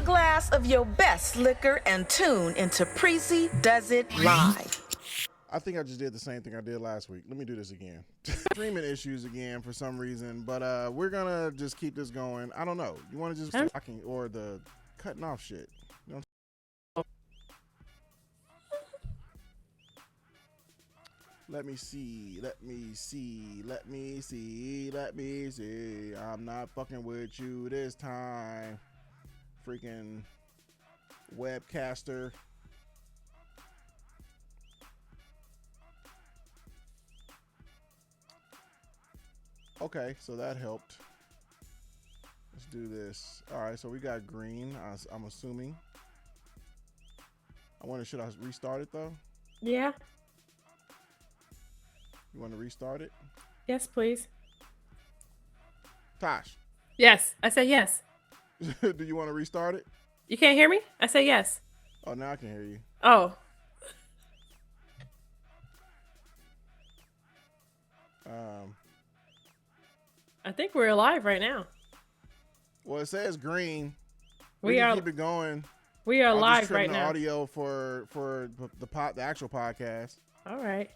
Grab a glass of your best liquor and tune into Preezee Does It Live. I think I just did the same thing I did last week. Let me do this again. Streaming issues again for some reason, but we're gonna just keep this going. I don't know. You want to just talking or the cutting off shit? You know Let me see. I'm not fucking with you this time. Freaking webcaster. Okay, so that helped. Let's do this. All right, so we got green, I'm assuming. I wonder, should I restart it though? Yeah. You want to restart it? Yes, please. TaSh. Yes, I said yes. Do you want to restart it? You can't hear me? I said yes. Oh, now I can hear you. Oh. I think we're live right now. Well, it says green. We can are keep it going. We are I'll live just trim right the now. audio for the actual podcast. All right.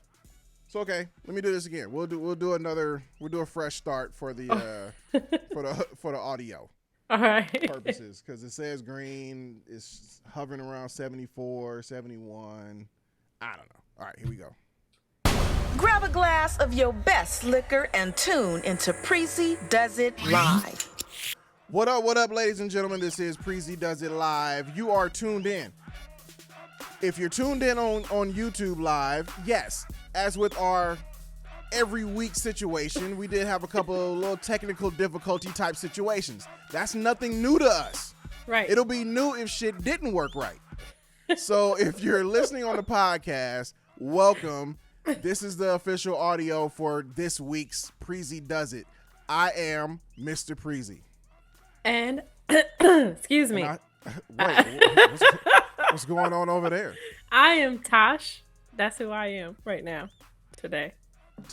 So okay, let me do this again. We'll do a fresh start for the for the audio. All right. Purposes, because it says green is hovering around 74, 71. I don't know. All right, here we go. Grab a glass of your best liquor and tune into Preezee Does It Live. What up, ladies and gentlemen? This is Preezee Does It Live. You are tuned in. If you're tuned in on YouTube Live, yes, as with our every week situation, we did have a couple of little technical difficulty type situations. That's nothing new to us. Right. It'll be new if shit didn't work right. So if you're listening on the podcast, welcome. This is the official audio for this week's Preezee Does It. I am Mr. Preezee. And excuse me. What's going on over there? I am TaSh. That's who I am right now. Today.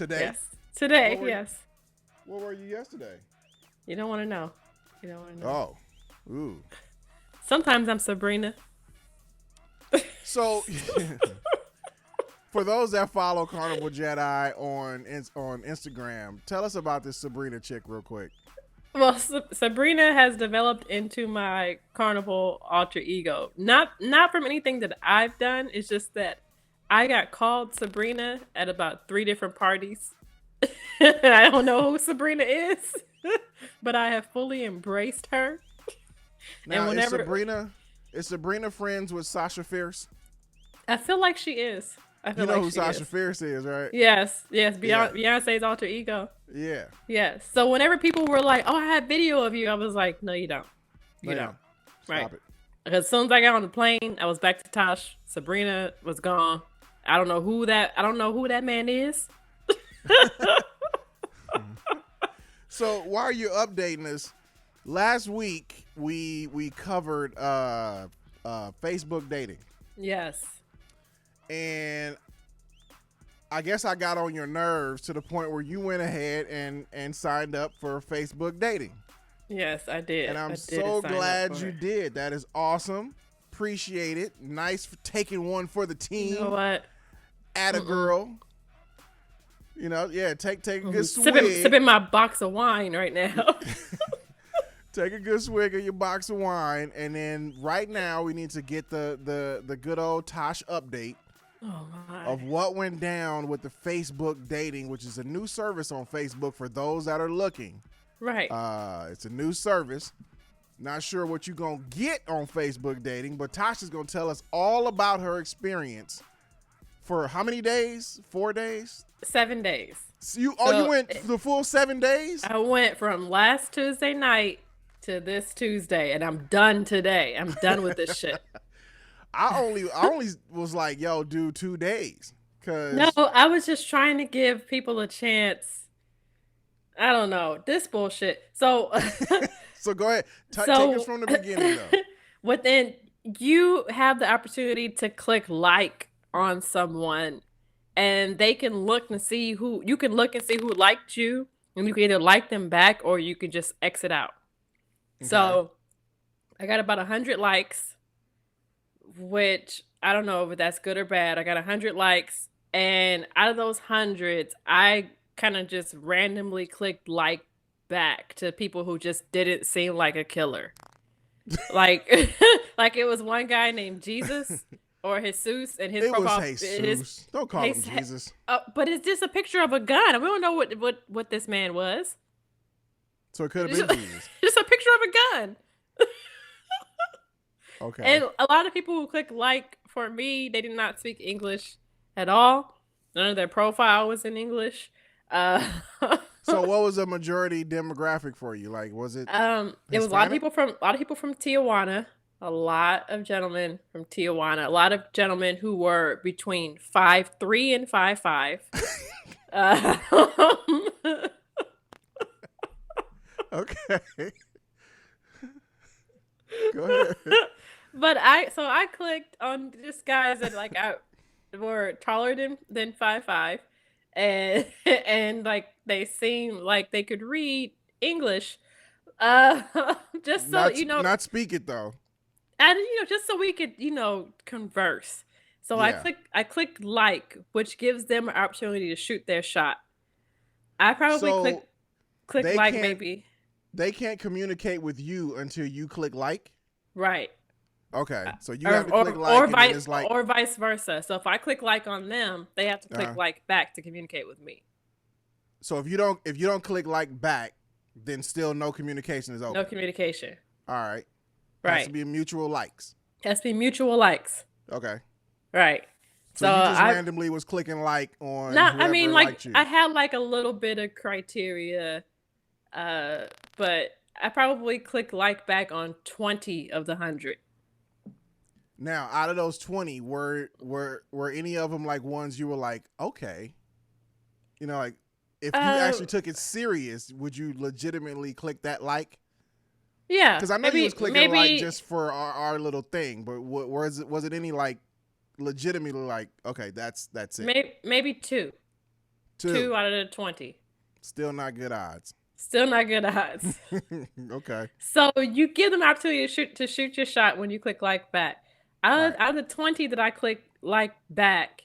Yes. Today, yes. What were you yesterday? You don't want to know. Oh. Ooh. Sometimes I'm Sabrina. So for those that follow Carnival Jedi on Instagram, tell us about this Sabrina chick real quick. Well, Sabrina has developed into my Carnival alter ego. Not from anything that I've done. It's just that I got called Sabrina at about 3 different parties. I don't know who Sabrina is, but I have fully embraced her. Now, is Sabrina friends with Sasha Fierce? I feel like she is. You know who Sasha Fierce is, right? Yes. Beyonce's alter ego. Yeah. Yes. So whenever people were like, "Oh, I have video of you," I was like, "No, you don't. You don't." Right. Stop it. Because as soon as I got on the plane, I was back to TaSh. Sabrina was gone. I don't know who that man is. So while you're updating us, last week we covered Facebook dating. Yes. And I guess I got on your nerves to the point where you went ahead and signed up for Facebook dating. Yes, I did. And I'm so glad you did. That is awesome. Appreciate it. Nice for taking one for the team. You know what? Atta girl. You know, yeah, take a good swig. Sipping my box of wine right now. Take a good swig of your box of wine, and then right now we need to get the good old TaSh update of what went down with the Facebook dating, which is a new service on Facebook for those that are looking. Right. It's a new service. Not sure what you're gonna get on Facebook dating, but TaSh is gonna tell us all about her experience for how many days? 4 days? 7 days. So you went the full 7 days? I went from last Tuesday night to this Tuesday, and I'm done today. I'm done with this shit. I only was like, yo, do 2 days. No, I was just trying to give people a chance. I don't know. This bullshit. So so go ahead. Take us from the beginning though. Within you have the opportunity to click like on someone, and they can look and see who liked you, and you can either like them back or you can just exit out. Okay. So I got about 100 likes, which I don't know if that's good or bad. I got 100 likes, and out of those hundreds, I kind of just randomly clicked like back to people who just didn't seem like a killer. Like, like it was one guy named Jesus or Jesus, and his It profile. was Jesus. Don't call him Jesus. But it's just a picture of a gun. We don't know what this man was. So it could have been Jesus. Just a picture of a gun. Okay. And a lot of people who click like for me, they did not speak English at all. None of their profile was in English. So what was a majority demographic for you? Like, was it? It was a lot of people from Tijuana. A lot of gentlemen from Tijuana. A lot of gentlemen who were between 5'3" and 5'5". Okay. Go ahead. But I clicked on just guys that like I were taller than 5'5", and like they seemed like they could read English. Just so not speak it though. And just so we could converse. So Yeah. I clicked like, which gives them an opportunity to shoot their shot. I probably click like maybe. They can't communicate with you until you click like. Right. Okay, so you have to click like, or vice versa. So if I click like on them, they have to click like back to communicate with me. So if you don't click like back, then still no communication is open. No communication. All right. Right. Has to be mutual likes. Has to be mutual likes. Okay. Right. So you just randomly was clicking like on. No, I mean like you. I had like a little bit of criteria, but I probably clicked like back on 20 of the 100. Now, out of those 20, were any of them like ones you were like, okay, like if you actually took it serious, would you legitimately click that like? Yeah, because I know you was clicking like just for our little thing, but was it any like legitimately like, okay, that's it? Maybe two out of the 20. Still not good odds. Still not good odds. Okay. So you give them an opportunity to shoot your shot when you click like back. Out of the 20 that I clicked like back,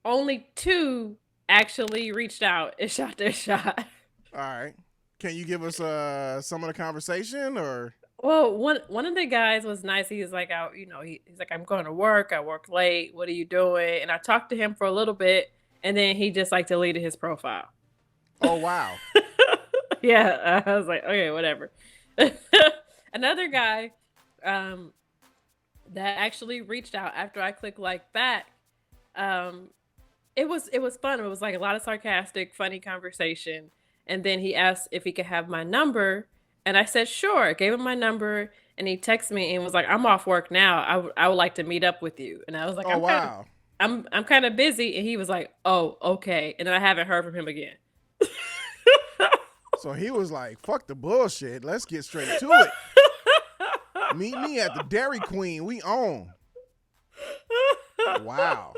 only 2 actually reached out and shot their shot. All right. Can you give us some of the conversation or? Well, one of the guys was nice. He was like, he's like, I'm going to work. I work late. What are you doing? And I talked to him for a little bit, and then he just like deleted his profile. Oh wow. Yeah, I was like, okay, whatever. Another guy, that actually reached out after I clicked like back. It was fun. It was like a lot of sarcastic, funny conversation. And then he asked if he could have my number, and I said sure. Gave him my number, and he texted me and was like, "I'm off work now. I would like to meet up with you." And I was like, "Oh wow, I'm kind of busy." And he was like, "Oh, okay." And then I haven't heard from him again. So he was like, "Fuck the bullshit. Let's get straight to it. Meet me at the Dairy Queen. We own." Wow.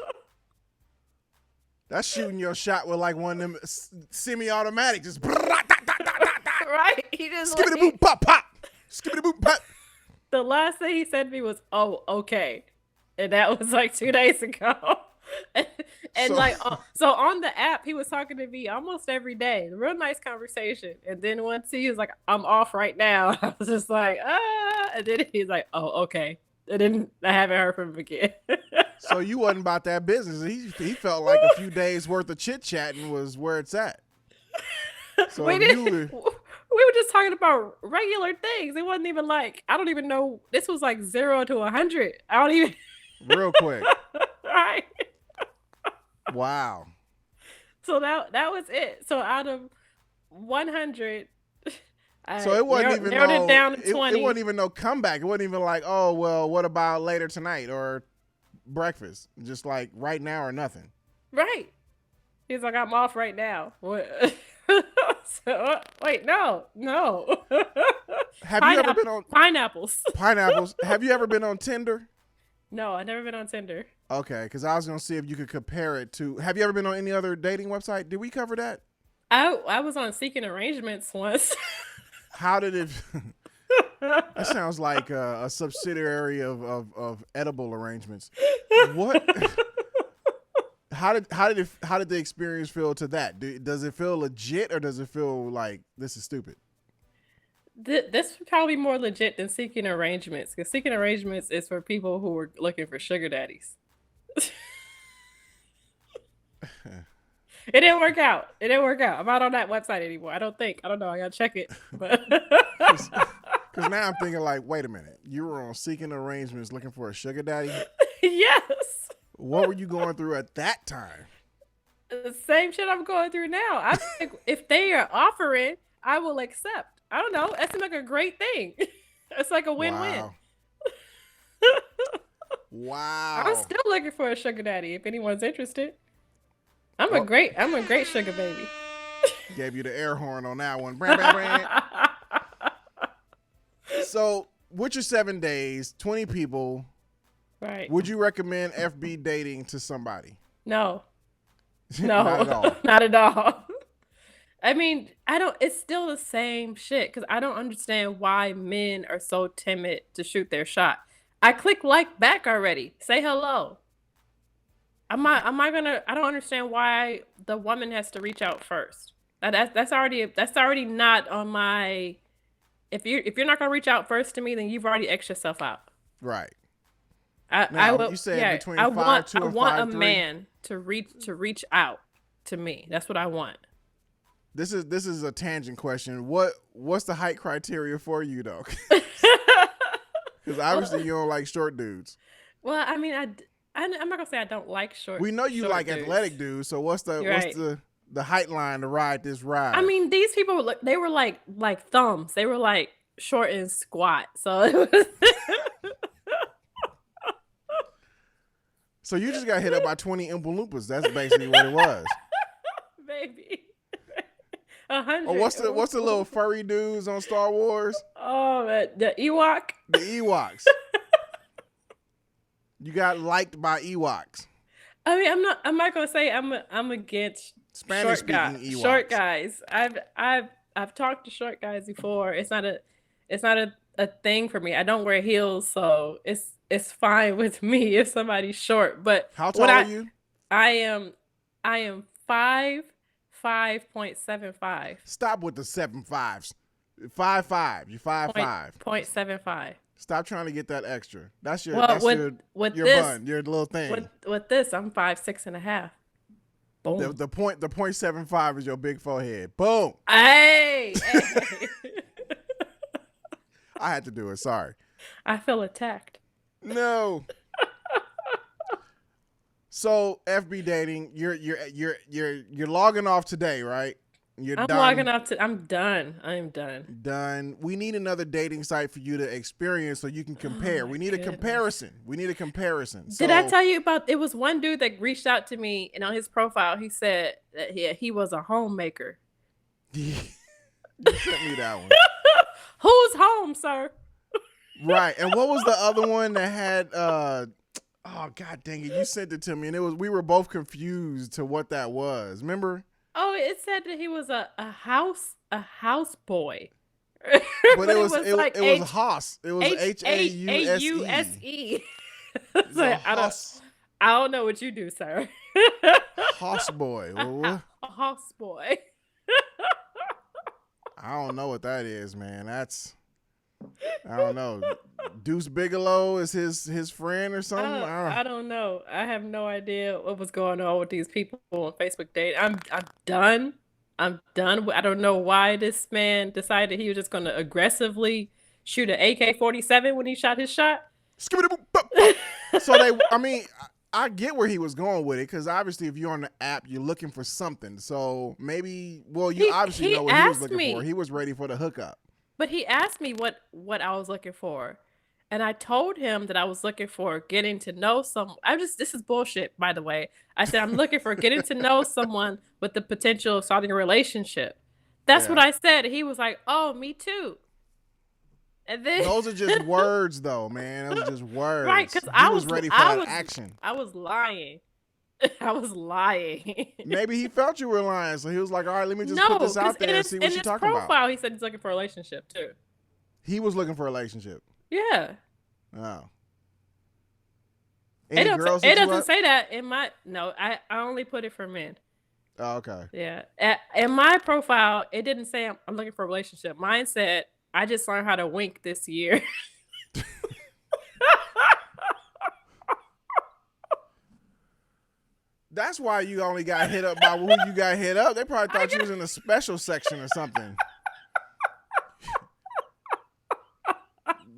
That's shooting your shot with like one of them semi-automatic, just right. He just skibbity boop pop pop, skibbity boop pop. The last thing he said to me was, "Oh, okay," and that was like 2 days ago. And so on the app, he was talking to me almost every day. Real nice conversation. And then once he was like, "I'm off right now," I was just like, ah. And then he's like, "Oh, okay." And then I haven't heard from him again. So you wasn't about that business. He felt like a few days worth of chit chatting was where it's at. So we were just talking about regular things. It wasn't even like, I don't even know. This was like 0 to 100. I don't even. Real quick. Right. Wow. So that was it. So out of 100. So it wasn't even narrowed it down to 20. It wasn't even no comeback. It wasn't even like, oh well, what about later tonight or breakfast? Just like right now or nothing. Right. He's like, "I'm off right now." What? So, wait, no. Have you ever been on pineapples? Pineapples. Have you ever been on Tinder? No, I've never been on Tinder. Okay, because I was gonna see if you could compare it to. Have you ever been on any other dating website? Did we cover that? I was on Seeking Arrangements once. How did it? That sounds like a subsidiary of edible arrangements. What? How did the experience feel to that? Does it feel legit or does it feel like this is stupid? This would probably be more legit than seeking arrangements, because seeking arrangements is for people who are looking for sugar daddies. It didn't work out. I'm not on that website anymore. I don't know. I gotta check it. But because now I'm thinking like, wait a minute, you were on seeking arrangements looking for a sugar daddy? Yes. What were you going through at that time? The same shit I'm going through now. I think if they are offering, I will accept. I don't know. That seems like a great thing. It's like a win-win. Wow. I'm still looking for a sugar daddy if anyone's interested. I'm a great sugar baby. Gave you the air horn on that one. Bram, bram, bram. So, with your 7 days, 20 people, right? Would you recommend FB dating to somebody? No. Not at all. Not at all. I mean, it's still the same shit because I don't understand why men are so timid to shoot their shot. I click like back already. Say hello. I don't understand why the woman has to reach out first. That's already not on my. If you're not gonna reach out first to me, then you've already X'd yourself out. Right. I will. You said Yeah, between I 5'2" want and I want 5'3"? a man to reach out to me. That's what I want. This is a tangent question. What's the height criteria for you though? Because obviously you don't like short dudes. Well, I mean, I'm not gonna say I don't like short. We know you like dudes. athletic dudes. So what's Right. the height line to ride this ride? I mean, these people they were like thumbs. They were like short and squat. So it was. So you just got hit up by 20 Oompa Loompas. That's basically what it was. Maybe 100. Or what's the little furry dudes on Star Wars? Oh, the Ewok. The Ewoks. You got liked by Ewoks. I mean, I'm not gonna say I'm against Spanish short guys. speaking Ewoks. Short guys. I've talked to short guys before. It's not a thing for me. I don't wear heels, so it's fine with me if somebody's short. But How tall are you? I am 5.75. Stop with the 7.5s. 5'5". You're 5'5". 0.75. Stop trying to get that extra. That's your with your this, bun, your little thing. With this, I'm 5'6.5". Boom. The 0.75 is your big forehead. Boom. Hey. I had to do it. Sorry. I feel attacked. No. So FB dating, you're logging off today, right? I'm logging off. I'm done. I'm done. Done. We need another dating site for you to experience so you can compare. We need a comparison. Did I tell you about? It was one dude that reached out to me, and on his profile, he said that he was a homemaker. You sent me that one. Who's home, sir? Right. And what was the other one that had? Oh God dang it! You sent it to me, and we were both confused to what that was. Remember? Oh, it said that he was a house boy. But it was Haas. It was H-A-U-S-E. I don't know what you do, sir. Haas boy. A house boy. I don't know what that is, man. I don't know. Deuce Bigelow is his friend or something? I don't know. I have no idea what was going on with these people on Facebook date. I'm done. I don't know why this man decided he was just going to aggressively shoot an AK-47 when he shot his shot. So I get where he was going with it, because obviously if you're on the app, you're looking for something. So maybe, you obviously know what he was looking for. He was ready for the hookup. But he asked me what I was looking for. And I told him that I was looking for getting to know someone. This is bullshit, by the way. I said, I'm looking for getting to know someone with the potential of starting a relationship. That's what I said. And he was like, oh, me too. And then those are just words, though, man. Those are just words. Right, because I was ready for that action. I was lying. I was lying. Maybe he felt you were lying, so he was like, all right, let me just put this out there and see what you're talking about. In his profile, he said he's looking for a relationship, too. He was looking for a relationship. Yeah. Oh. It doesn't say that in my I only put it for men. Oh, okay. Yeah. In my profile, it didn't say I'm looking for a relationship. Mine said I just learned how to wink this year. That's why you only got hit up by who you got hit up. They probably thought you was in a special section or something.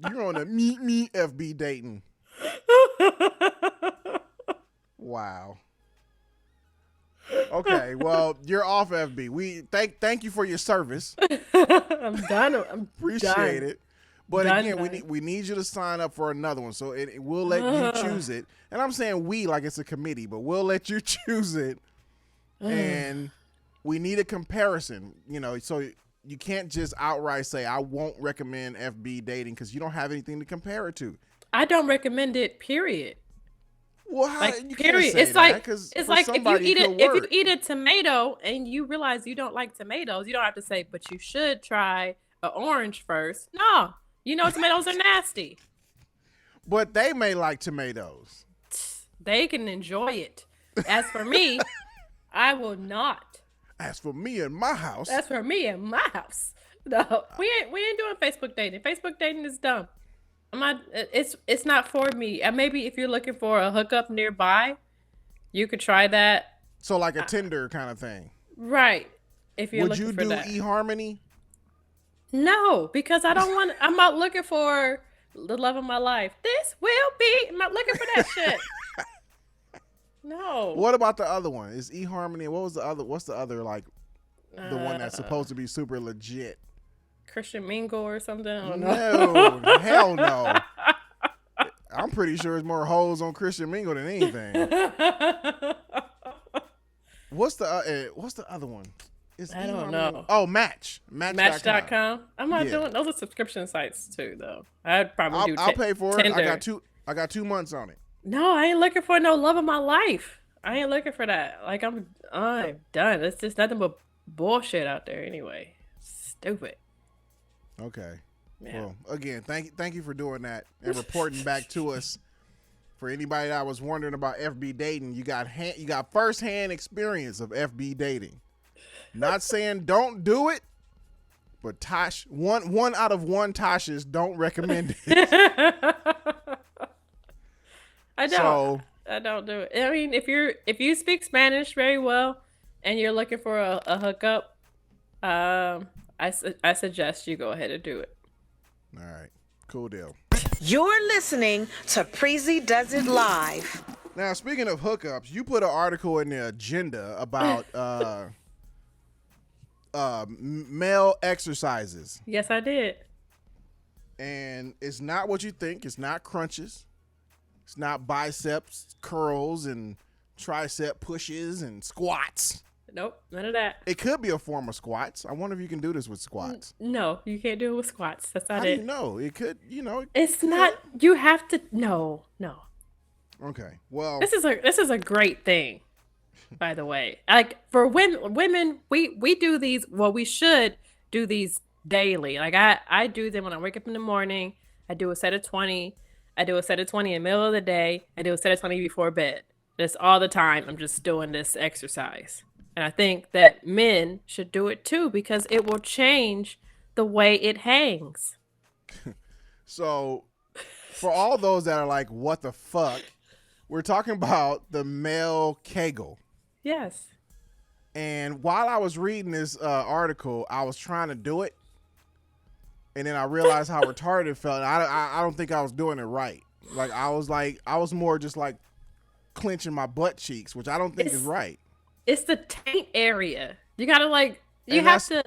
You're on the meet me FB dating. Wow. Okay, well, you're off FB. We thank you for your service. I'm done. Appreciate it. But again, we need you to sign up for another one. So we'll let you choose it. And I'm saying we like it's a committee, but we'll let you choose it. And we need a comparison, so you can't just outright say, I won't recommend FB dating because you don't have anything to compare it to. I don't recommend it, period. Well, you period. It's like if you eat a tomato and you realize you don't like tomatoes, you don't have to say, but you should try an orange first. No, tomatoes are nasty. But they may like tomatoes. They can enjoy it. As for me, I will not. As for me and my house. No, we ain't doing Facebook dating. Facebook dating is dumb. It's not for me. And maybe if you're looking for a hookup nearby, you could try that. So like a Tinder kind of thing. Right. If you're looking for that. Would you do eHarmony? No, because I'm not looking for the love of my life. I'm not looking for that shit. No. What about the other one? Is eHarmony? What's the other like the one that's supposed to be super legit? Christian Mingle or something? I don't know. No, hell no. I'm pretty sure it's more hoes on Christian Mingle than anything. What's the other one? I don't know. Oh, Match. Match.com. I'm not doing those are subscription sites too, though. I'd probably I'll pay for it. Tinder. I got 2 months on it. No, I ain't looking for no love of my life. I ain't looking for that. Like I'm done. It's just nothing but bullshit out there anyway. Stupid. Okay. Yeah. Well, again, thank you for doing that and reporting back to us. For anybody that was wondering about FB dating, you got firsthand experience of FB dating. Not saying don't do it, but TaSh, one out of one TaShes don't recommend it. I don't do it. I mean, if you speak Spanish very well and you're looking for a hookup, I suggest you go ahead and do it. All right, cool deal. You're listening to Preezee Does It Live. Now, speaking of hookups, you put an article in the agenda about male exercises. Yes, I did. And it's not what you think. It's not crunches. It's not biceps curls and tricep pushes and squats. Nope, none of that. It could be a form of squats. I wonder if you can do this with squats. No, you can't do it with squats. That's not How it. do you know? It could, It's not. You have to. No. Okay. Well, this is a great thing, by the way. Like for women, we do these. Well, we should do these daily. Like I do them when I wake up in the morning. I do a set of 20. I do a set of 20 in the middle of the day. I do a set of 20 before bed. That's all the time. I'm just doing this exercise. And I think that men should do it too because it will change the way it hangs. So, for all those that are like, what the fuck, we're talking about the male Kegel. Yes. And while I was reading this article, I was trying to do it. And then I realized how retarded it felt. I don't think I was doing it right. Like, I was more just like clenching my butt cheeks, which I don't think is right. It's the taint area. You gotta you have to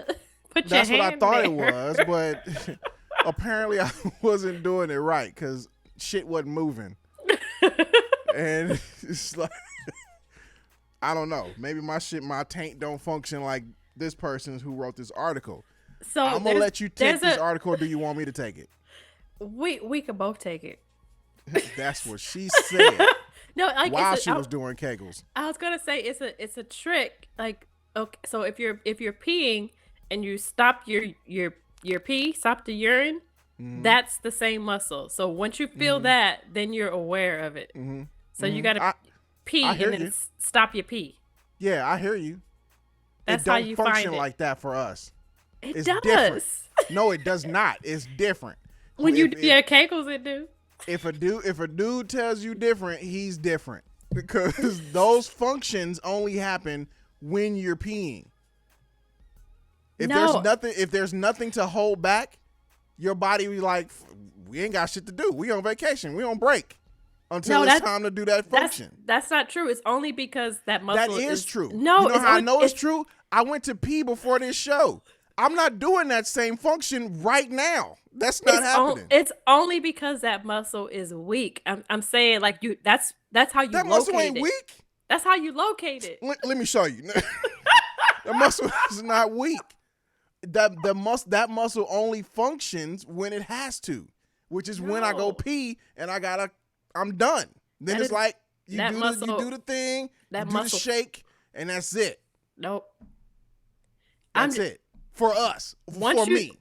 put your hand there. That's what I thought it was, but apparently I wasn't doing it right because shit wasn't moving. And it's like, I don't know. Maybe my taint don't function like this person who wrote this article. So I'm gonna let you take this article. Or do you want me to take it? We could both take it. That's what she said. No, like while she was doing Kegels. I was gonna say it's a trick. Like, okay, so if you're peeing and you stop your pee, stop the urine, That's the same muscle. So once you feel that, then you're aware of it. So you got to pee and then stop your pee. Yeah, I hear you. That's it don't how you function find it. like that for us. It's does. Different. No, it does not. It's different. When you do your Kegals, it do. If a dude tells you different, he's different because those functions only happen when you're peeing. If there's nothing to hold back, your body be like, we ain't got shit to do. We on vacation. We on break until it's time to do that function. That's not true. It's only because that muscle is true. No, you know how I know it's true? I went to pee before this show. I'm not doing that same function right now. That's not happening. It's only because that muscle is weak. I'm saying like you. That's how you. That muscle ain't weak. That's how you locate it. Let me show you. The muscle is not weak. That muscle only functions when it has to, which is when I go pee and I'm done. Then it's like you do the thing, you do the shake, and that's it. Nope. That's it. For us. For me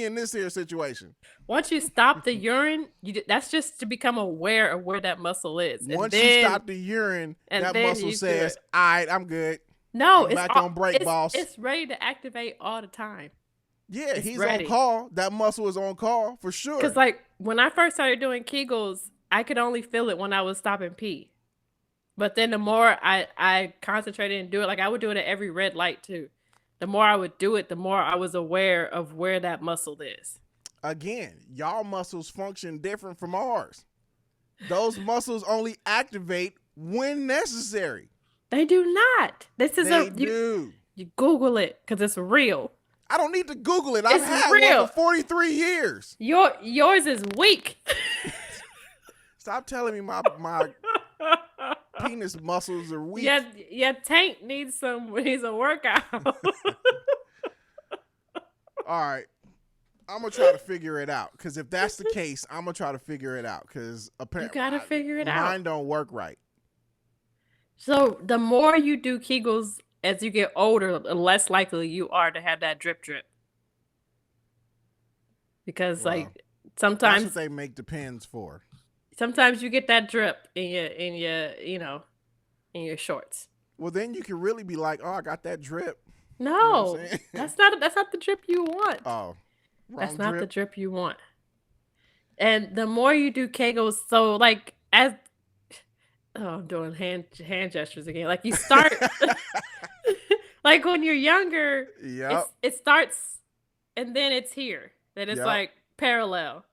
in this here situation. Once you stop the urine, that's just to become aware of where that muscle is. Once you stop the urine, that muscle says, all right, I'm good. No, I'm back on break, boss. It's ready to activate all the time. Yeah, he's ready. On call. That muscle is on call for sure. Because like when I first started doing Kegals, I could only feel it when I was stopping pee. But then the more I concentrated and do it, like I would do it at every red light too. The more I would do it, the more I was aware of where that muscle is. Again, y'all muscles function different from ours. Those muscles only activate when necessary. They do not. They do. You Google it because it's real. I don't need to Google it. I've had one for 43 years. Yours is weak. Stop telling me my penis muscles are weak. Your tank needs a workout. All right. I'm going to try to figure it out. Because if that's the case, I'm going to try to figure it out. Because apparently you got to figure it out. Mine don't work right. So the more you do Kegals as you get older, the less likely you are to have that drip. Because like sometimes that's what they make the pins for. Sometimes you get that drip in your shorts. Well, then you can really be like, "Oh, I got that drip." No, you know that's not the drip you want. Oh, that's not the drip you want. And the more you do Kegals, so like I'm doing hand gestures again. Like you start, like when you're younger, it starts, and then it's here. Then it's like parallel.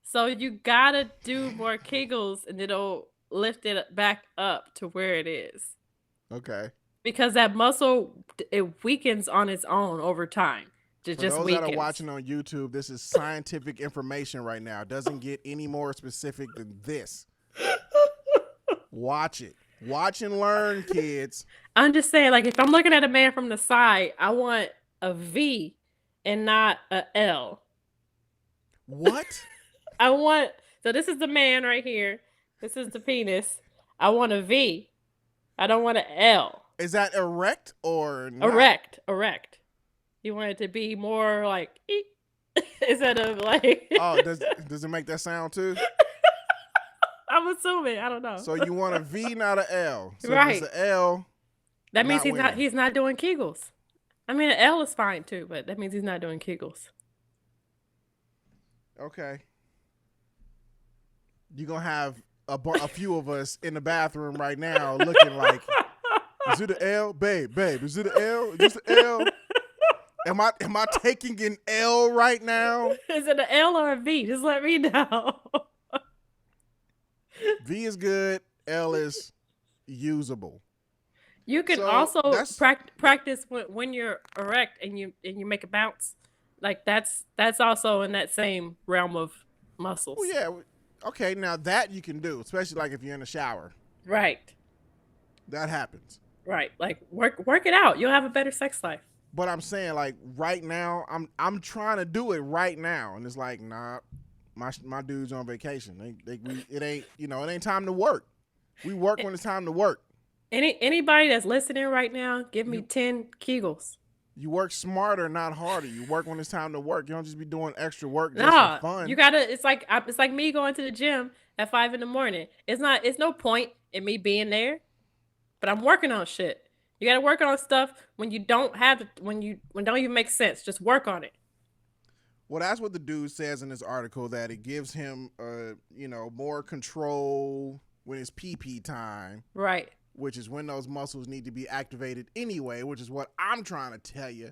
So you gotta do more Kegals, and it'll lift it back up to where it is. Okay. Because that muscle, it weakens on its own over time. For those that are watching on YouTube, this is scientific information right now. It doesn't get any more specific than this. Watch it. Watch and learn, kids. I'm just saying, like, if I'm looking at a man from the side, I want a V and not a L. What? So this is the man right here. This is the penis. I want a V. I don't want an L. Is that erect or not? Erect. You want it to be more like instead of like. Oh, does it make that sound too? I'm assuming. I don't know. So you want a V, not an L. So right. If it's an L. That means he's not doing Kegals. I mean, an L is fine too, but that means he's not doing Kegals. Okay. You're going to have a few of us in the bathroom right now looking like, is it an L? Babe, is it an L? Is this an L? Am I taking an L right now? Is it an L or a V? Just let me know. V is good. L is usable. You can also practice when you're erect and you make a bounce. Like that's also in that same realm of muscles. Well, yeah. Okay, now that you can do, especially like if you're in the shower. Right. That happens. Right. Like work it out. You'll have a better sex life. But I'm saying like right now, I'm trying to do it right now, and it's like, nah, my dude's on vacation. It ain't time to work. We work when it's time to work. Anybody that's listening right now, give me 10 Kegals. You work smarter, not harder. You work when it's time to work. You don't just be doing extra work just Nah, for fun. you gotta. It's like me going to the gym at 5 a.m. It's no point in me being there, but I'm working on shit. You gotta work on stuff when you don't have when don't even make sense. Just work on it. Well, that's what the dude says in this article, that it gives him, more control when it's pee time. Right. Which is when those muscles need to be activated anyway, which is what I'm trying to tell you.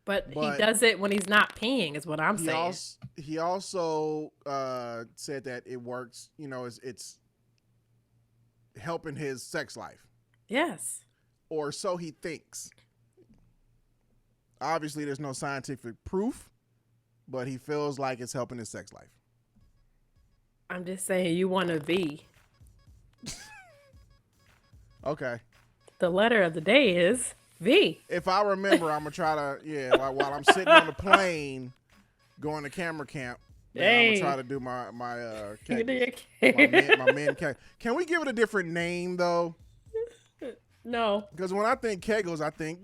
But he does it when he's not peeing, is what I'm saying. He also said that it works, it's helping his sex life. Yes. Or so he thinks. Obviously, there's no scientific proof, but he feels like it's helping his sex life. I'm just saying, you want a V. Okay. The letter of the day is V. If I remember, I'm going to try to, while I'm sitting on the plane going to camera camp, I'm going to try to do my men keg. Can we give it a different name, though? No. Because when I think Kegals, I think,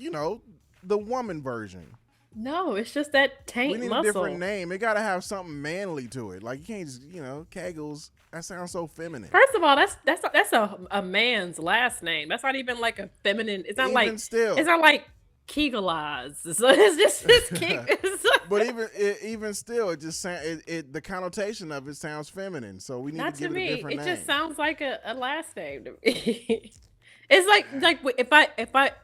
the woman version. No, it's just that taint muscle. We need a different name. It got to have something manly to it. Like, you can't just, Kegals. That sounds so feminine. First of all, that's a man's last name. That's not even like a feminine. It's not even still. It's not like Kegals. So it's Kegals. But even still, it just the connotation of it sounds feminine. So we need to give it a different name. It just sounds like a last name to me. It's like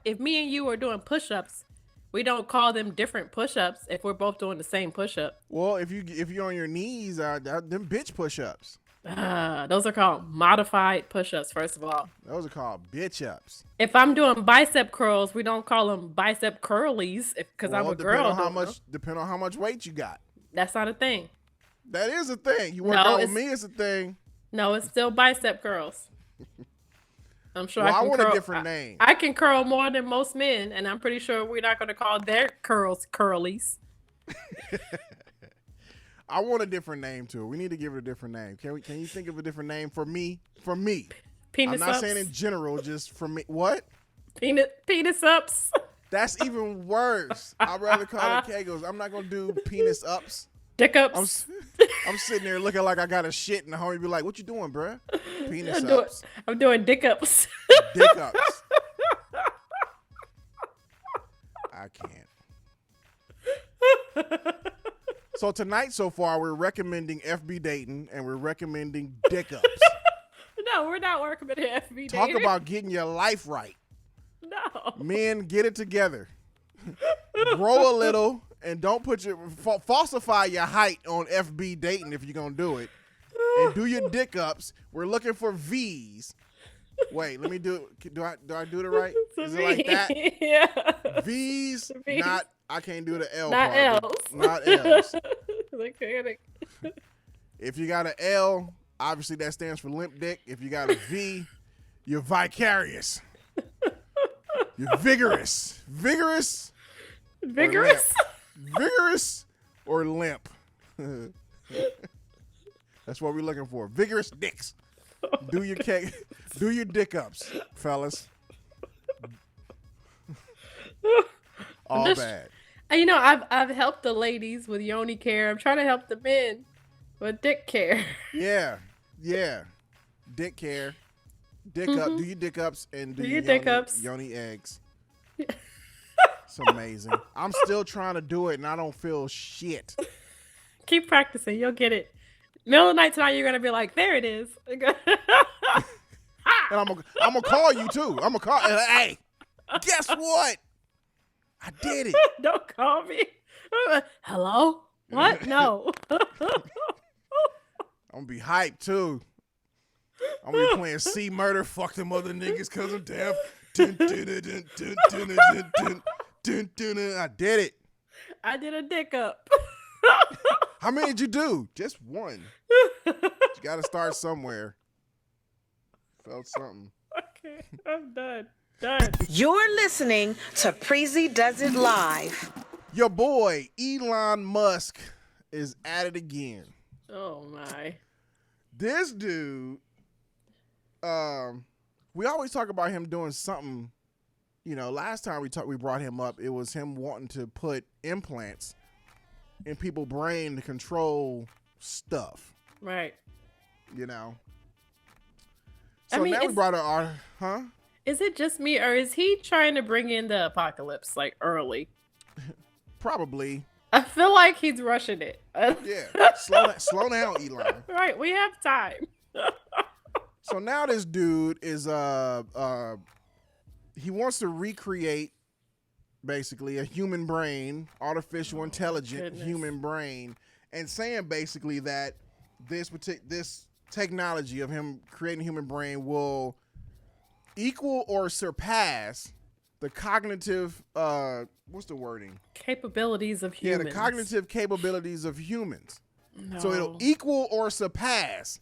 if me and you are doing push-ups, we don't call them different push-ups if we're both doing the same push-up. Well, if you're on your knees, them bitch push-ups. Those are called modified push-ups, first of all. Those are called bitch-ups. If I'm doing bicep curls, we don't call them bicep curlies because I'm a girl. Depending on how much weight you got. That's not a thing. That is a thing. You work out with me, it's a thing. No, it's still bicep curls. I'm sure I want a different name. I can curl more than most men, and I'm pretty sure we're not going to call their curls curlies. I want a different name to it. We need to give it a different name. Can you think of a different name for me? For me. Penis I'm not ups. saying in general, just for me. What? Penis ups. That's even worse. I'd rather call it Kegals. I'm not going to do penis ups. Dick ups. I'm sitting there looking like I got a shit, and the homie be like, "What you doing, bruh?" Penis ups. I'm doing dick ups. Dick ups. I can't. So tonight, so far, we're recommending FB dating, and we're recommending dick ups. No, we're not recommending FB dating. Talk about getting your life right. No. Men, get it together. Grow a little. And don't falsify your height on FB dating if you're going to do it. And do your dick ups. We're looking for V's. Wait, let me do it. Do I do it right? Is it like that? Yeah. V's, not, I can't do the L not part. L's. Not L's. Okay. If you got an L, obviously that stands for limp dick. If you got a V, you're vicarious. You're vigorous. Vigorous? Vigorous or limp? That's what we're looking for. Vigorous dicks. Do your dick ups, fellas. All bad. I've helped the ladies with yoni care. I'm trying to help the men with dick care. Yeah. Dick care. Dick up. Do your dick ups and do your dick ups. Yoni eggs. It's amazing. I'm still trying to do it, and I don't feel shit. Keep practicing. You'll get it. Middle of the night tonight, you're going to be like, there it is. And I'm gonna call you, too. I'm going to call. Hey, guess what? I did it. Don't call me. Hello? What? No. I'm going to be hyped, too. I'm going to be playing C Murder, fuck them other niggas because I'm deaf. I did it. I did a dick up. How many did you do? Just one. You got to start somewhere. Felt something. Okay, I'm done. You're listening to Preezee Does It Live. Your boy, Elon Musk, is at it again. Oh, my. This dude, we always talk about him doing something, last time we brought him up, it was him wanting to put implants in people's brain to control stuff. Right. So now we brought our, Is it just me, or is he trying to bring in the apocalypse like early? Probably. I feel like he's rushing it. Yeah. Slow down, Elon. Right. We have time. So now this dude is he wants to recreate basically a human brain, artificial intelligent human brain, and saying basically that this technology of him creating a human brain will equal or surpass the cognitive what's the wording? Capabilities of humans. Yeah, the cognitive capabilities of humans. No. So it'll equal or surpass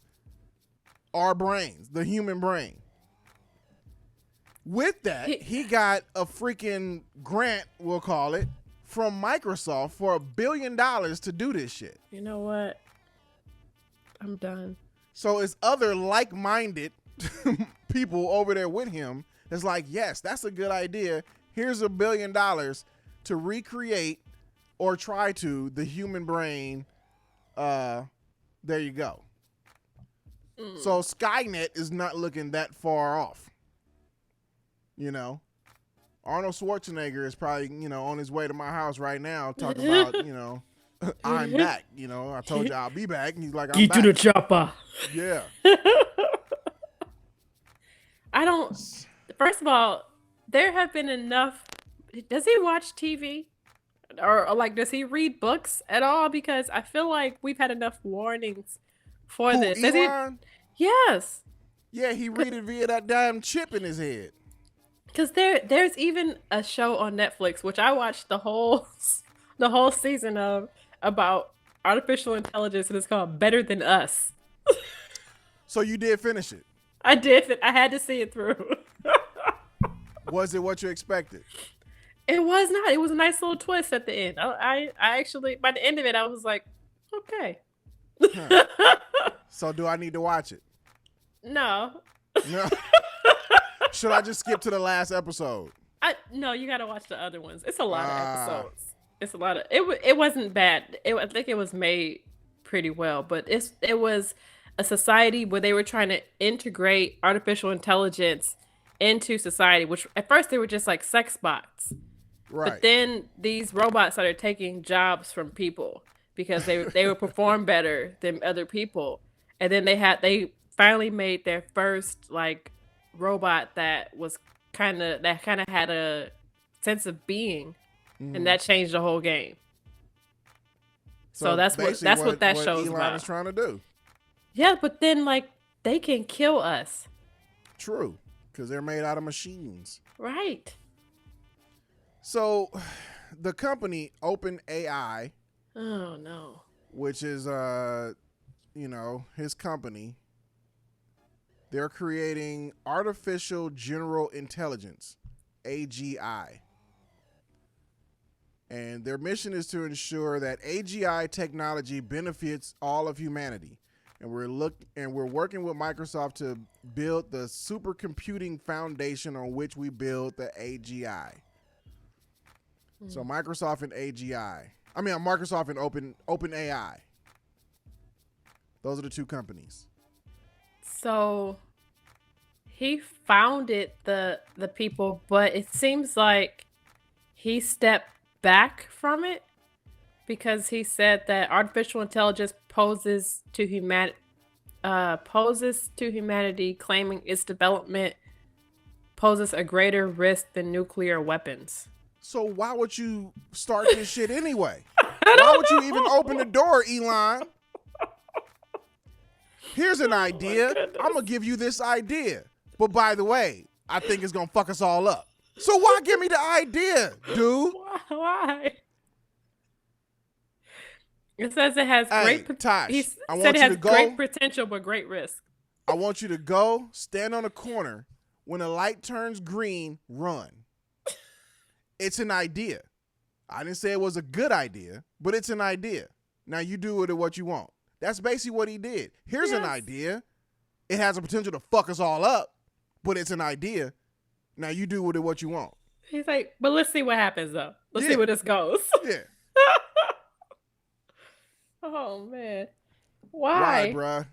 our brains, the human brain. With that, he got a freaking grant, we'll call it, from Microsoft for $1 billion to do this shit. You know what? I'm done. So it's other like-minded people over there with him that's like, yes, that's a good idea. Here's $1 billion to recreate or try to the human brain. There you go. So Skynet is not looking that far off. Arnold Schwarzenegger is probably, on his way to my house right now talking about, I'm back. I told you I'll be back. And he's like, I'm Get back. to the chopper. Yeah. First of all, there have been enough. Does he watch TV? Or like, does he read books at all? Because I feel like we've had enough warnings for this. Elon? Yes. Yeah, he read it via that damn chip in his head. Because there's even a show on Netflix, which I watched the whole season of, about artificial intelligence, and it's called Better Than Us. So you did finish it? I did. I had to see it through. Was it what you expected? It was not. It was a nice little twist at the end. I actually, by the end of it, I was like, okay. So do I need to watch it? No. No. Should I just skip to the last episode? No, you got to watch the other ones. It's a lot of episodes. It's a lot of. It wasn't bad. I think it was made pretty well, but it was a society where they were trying to integrate artificial intelligence into society, which at first they were just like sex bots. Right. But then these robots started taking jobs from people because they would perform better than other people. And then they finally made their first like robot that kind of had a sense of being, and that changed the whole game. So that's what that show's Elon about. is trying to do. Yeah, but then like they can kill us. True, because they're made out of machines. Right. So, the company OpenAI, Oh no. which is his company, they're creating artificial general intelligence, AGI. And their mission is to ensure that AGI technology benefits all of humanity. And we're working with Microsoft to build the supercomputing foundation on which we build the AGI. So Microsoft and Microsoft and OpenAI. Those are the two companies. So he founded the people, but it seems like he stepped back from it because he said that artificial intelligence poses to humanity, claiming its development poses a greater risk than nuclear weapons. So why would you start this shit anyway? Why would you even open the door, Elon? Here's an idea. I'm going to give you this idea. But by the way, I think it's going to fuck us all up. So why give me the idea, dude? Why? It says it has TaSh, he I said want it you has to go. great potential but great risk. I want you to go stand on a corner. When a light turns green, run. It's an idea. I didn't say it was a good idea, but it's an idea. Now you do with it what you want. That's basically what he did. Here's an idea. It has a potential to fuck us all up, but it's an idea. Now you do with it what you want. He's like, but let's see what happens though. Let's Yeah. see where this goes. Yeah. Oh man. Why, Why? bruh?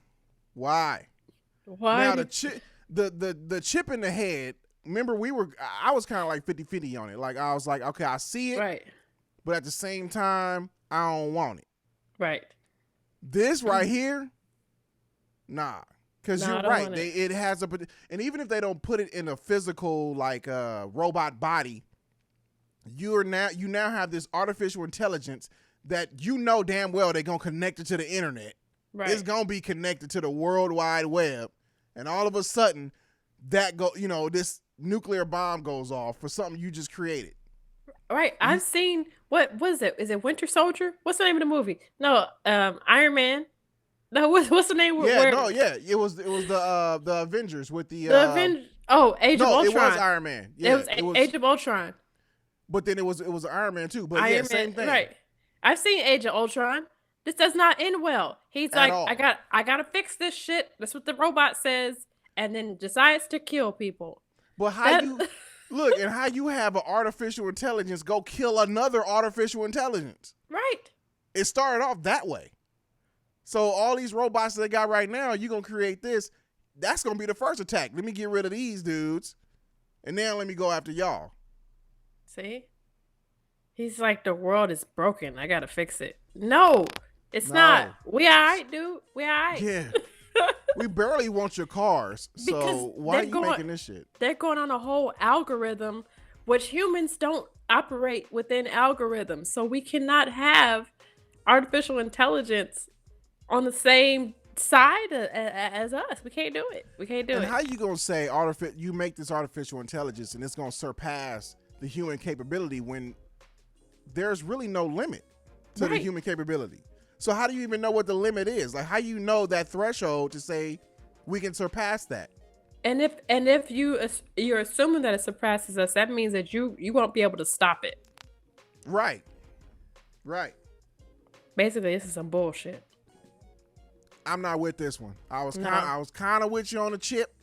Why? Why? Now the chip, the chip in the head. Remember, I was kind of like 50-50 on it. Like I was like, okay, I see it, Right. but at the same time, I don't want it. Right. This right here, nah, because Nah, I you're don't right. want it. It has and even if they don't put it in a physical like robot body, you now have this artificial intelligence that you know damn well they're gonna connect it to the internet. Right. It's gonna be connected to the World Wide Web, and all of a sudden, this nuclear bomb goes off for something you just created. Right. I've seen what was it? Is it Winter Soldier? What's the name of the movie? No, Iron Man. No, what's the name? It was the Avengers with the Avengers. Oh, Age of Ultron. it was Iron Man. Yeah, it was Age of Ultron. But then it was Iron Man too. But Iron yeah, Man, same thing. Right. I've seen Age of Ultron. This does not end well. He's At like, all. I gotta fix this shit. That's what the robot says, and then decides to kill people. But how you have an artificial intelligence go kill another artificial intelligence? Right. It started off that way. So all these robots that they got right now, you're gonna create this. That's gonna be the first attack. Let me get rid of these dudes, and then let me go after y'all. See? He's like, the world is broken. I gotta fix it. No, it's not. We all right, dude. We all right. Yeah. We barely want your cars. So Because why are they're you going- making this shit? They're going on a whole algorithm, which humans don't operate within algorithms. So we cannot have artificial intelligence on the same side as us. We can't do it. We can't do And it. how you gonna say you make this artificial intelligence and it's gonna surpass the human capability when there's really no limit to the Right. human capability? So how do you even know what the limit is? Like how you know that threshold to say we can surpass that? And if you're assuming that it surpasses us, that means that you won't be able to stop it. Right. Basically, this is some bullshit. I'm not with this one. I was No. kind of with you on the chip,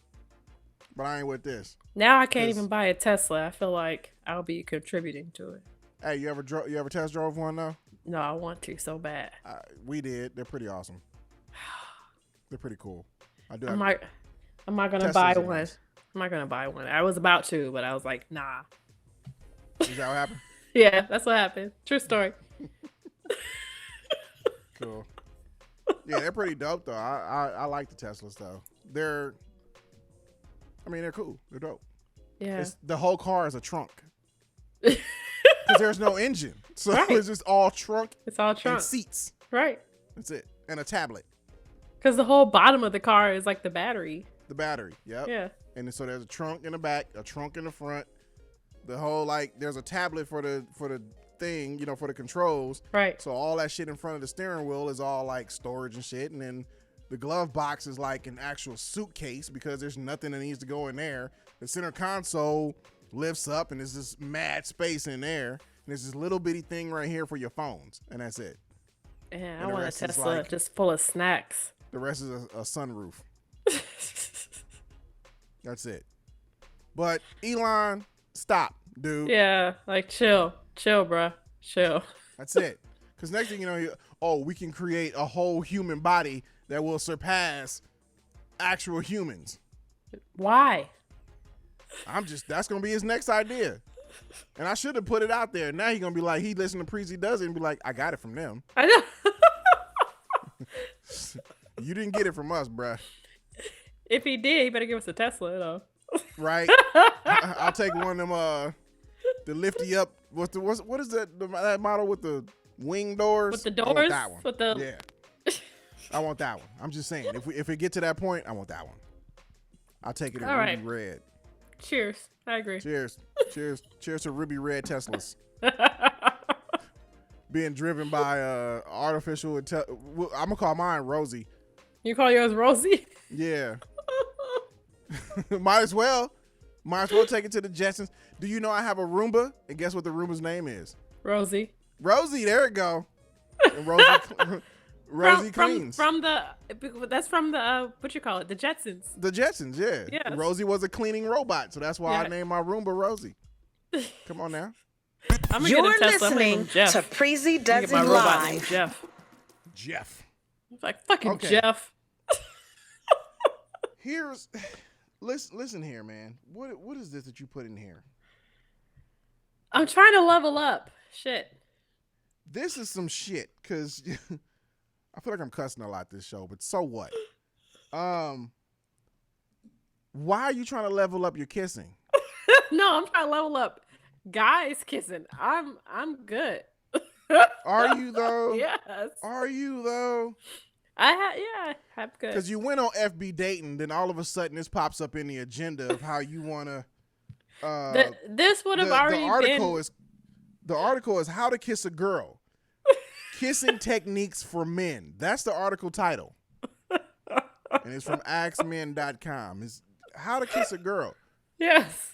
but I ain't with this. Now I can't 'Cause- even buy a Tesla. I feel like I'll be contributing to it. Hey, you ever test drove one though? No, I want to so bad. We did. They're pretty awesome. They're pretty cool. I do. I'm not gonna Teslas buy are one. nice. I'm not gonna buy one. I was about to, but I was like, nah. Is that what happened? Yeah, that's what happened. True story. Cool. Yeah, they're pretty dope though. I like the Teslas though. They're cool. They're dope. Yeah. The whole car is a trunk because there's no engine, so Right. it's just all trunk It's all trunk. and seats. Right. That's it, and a tablet. Because the whole bottom of the car is like the battery. The battery. Yep. Yeah. And then, so there's a trunk in the back, a trunk in the front. The whole there's a tablet for the thing, for the controls. Right. So all that shit in front of the steering wheel is all like storage and shit. And then the glove box is like an actual suitcase because there's nothing that needs to go in there. The center console lifts up and there's this mad space in there. And there's this little bitty thing right here for your phones. And that's it. Yeah, And I the want a rest is Tesla like- just full of snacks. The rest is a sunroof. That's it. But Elon, stop, dude. Yeah, like chill, bruh, chill. That's it. Because next thing you know, we can create a whole human body that will surpass actual humans. Why? That's going to be his next idea. And I should have put it out there. Now he's going to be like, he listened to Preezee Does It and be like, I got it from them. I know. You didn't get it from us, bruh. If he did, he better give us a Tesla, though. Right? I'll take one of them, the lifty up. What is that model with the wing doors? With the I want doors? that one. With the- Yeah. I want that one. I'm just saying, if we get to that point, I want that one. I'll take it in All ruby right. red. Cheers. I agree. Cheers. Cheers to ruby red Teslas. Being driven by artificial intelligence. I'm gonna call mine Rosie. You call yours Rosie? Yeah. Might as well take it to the Jetsons. Do you know I have a Roomba? And guess what the Roomba's name is? Rosie. Rosie. There it go. And Rosie cleans. That's from the what you call it? The Jetsons. The Jetsons, yeah. Yes. Rosie was a cleaning robot, so that's why I Yeah. named my Roomba Rosie. Come on now. I'm gonna You're get a Tesla. I'm gonna listening name Jeff. to Preezee I'm gonna Does get It my robot named Live. Jeff. Jeff. It's like fucking Okay. Jeff. Here's listen here, man. What is this that you put in here? I'm trying to level up. Shit. This is some shit, cause I feel like I'm cussing a lot this show, but so what? Why are you trying to level up your kissing? No, I'm trying to level up. Guys kissing. I'm good. Are you though? Yes. Are you though? I have good. Because you went on FB dating, then all of a sudden this pops up in the agenda of how you wanna. This would have already been. The article is how to kiss a girl. Kissing techniques for men. That's the article title. And it's from axmen.com. It's how to kiss a girl. Yes.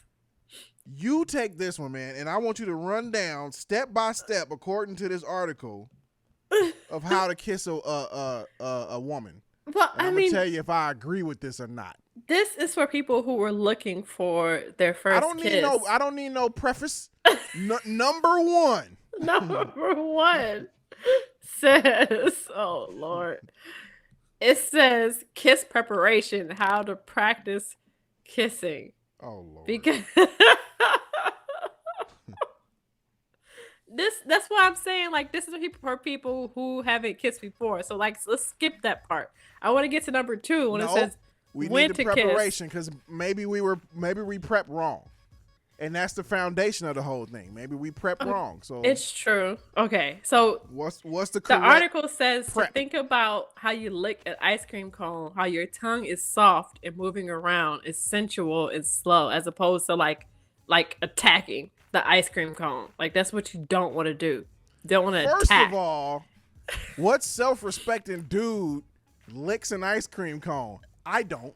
You take this one, man, and I want you to run down step by step according to this article of how to kiss a woman. Well, And I'm gonna tell you if I agree with this or not. This is for people who were looking for their first kiss. I don't need no preface. Number one. Number one says, oh Lord. It says kiss preparation, how to practice kissing. Oh Lord. Because that's why I'm saying, like, this is for people who haven't kissed before. So like, let's skip that part. I want to get to number 2 when it says we when need the to preparation, because maybe we prepped wrong. And that's the foundation of the whole thing. Maybe we prepped wrong. So it's true. Okay, so what's the correct the article says prep? to think about how you lick an ice cream cone, how your tongue is soft and moving around, is sensual and slow, as opposed to like attacking the ice cream cone. Like, that's what you don't want to do. You don't want to attack. First of all, what self-respecting dude licks an ice cream cone? I don't.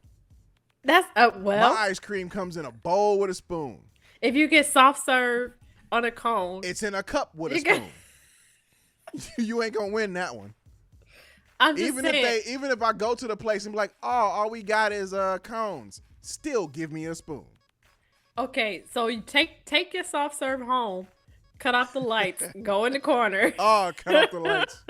That's well. My ice cream comes in a bowl with a spoon. If you get soft serve on a cone, It's in a cup with a spoon. You ain't gonna win that one. I'm just saying. Even if I go to the place and be like, oh, all we got is cones, still give me a spoon. Okay, so you take your soft serve home, cut off the lights, go in the corner Oh, cut off the lights.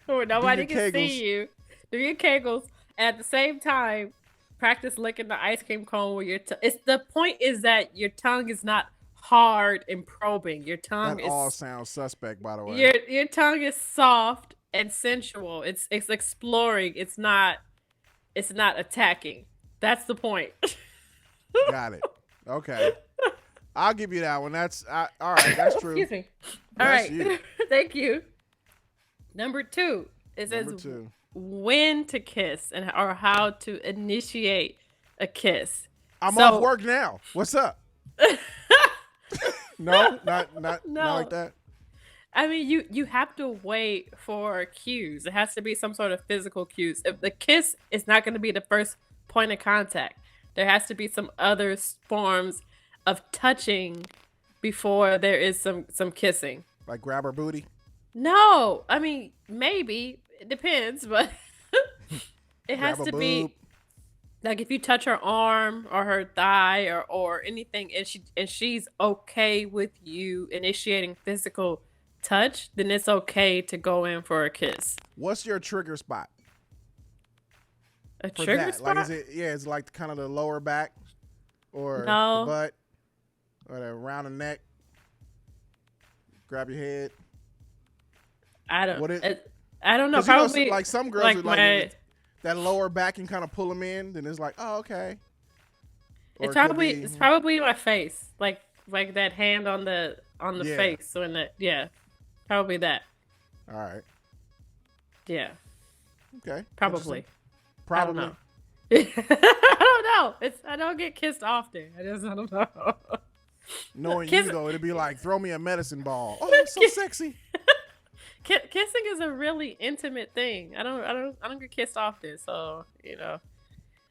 where nobody your can Kegals. see you. Do your Kegals, and at the same time, practice licking the ice cream cone with your it's the point is that your tongue is not hard and probing. Your tongue That is all sounds suspect, by the way. your tongue is soft and sensual. It's exploring. It's not attacking. That's the point. Got it. Okay. I'll give you that one. All right. That's true. Excuse me. That's All right. you. Thank you. Number 2. It says Number 2. when to kiss or how to initiate a kiss. I'm off work now. What's up? No, not like that. I mean, you have to wait for cues. It has to be some sort of physical cues. If the kiss is not going to be the first point of contact, there has to be some other forms of touching before there is some kissing. Like grab her booty? No, I mean, maybe. It depends, but it has Grab a to be boob. like if you touch her arm or her thigh or anything, and she's okay with you initiating physical touch, then it's okay to go in for a kiss. What's your trigger spot? A For trigger that? spot? Like, is it like kind of the lower back or No. the butt or around the neck? Grab your head. I don't. What I don't know. 'Cause, you know, Probably like some girls like would like my. that lower back and kind of pull them in. Then it's like, oh, okay. Or It's it could probably be- it's probably my face, like that hand on the Yeah. face, so probably that. All right. Yeah, Okay. probably. Interesting. Probably. I don't know. I don't know. I don't get kissed often. I don't know. Knowing Kiss- you though, it'd be like throw me a medicine ball. Oh, it's so sexy. Kissing is a really intimate thing. I don't get kissed often, so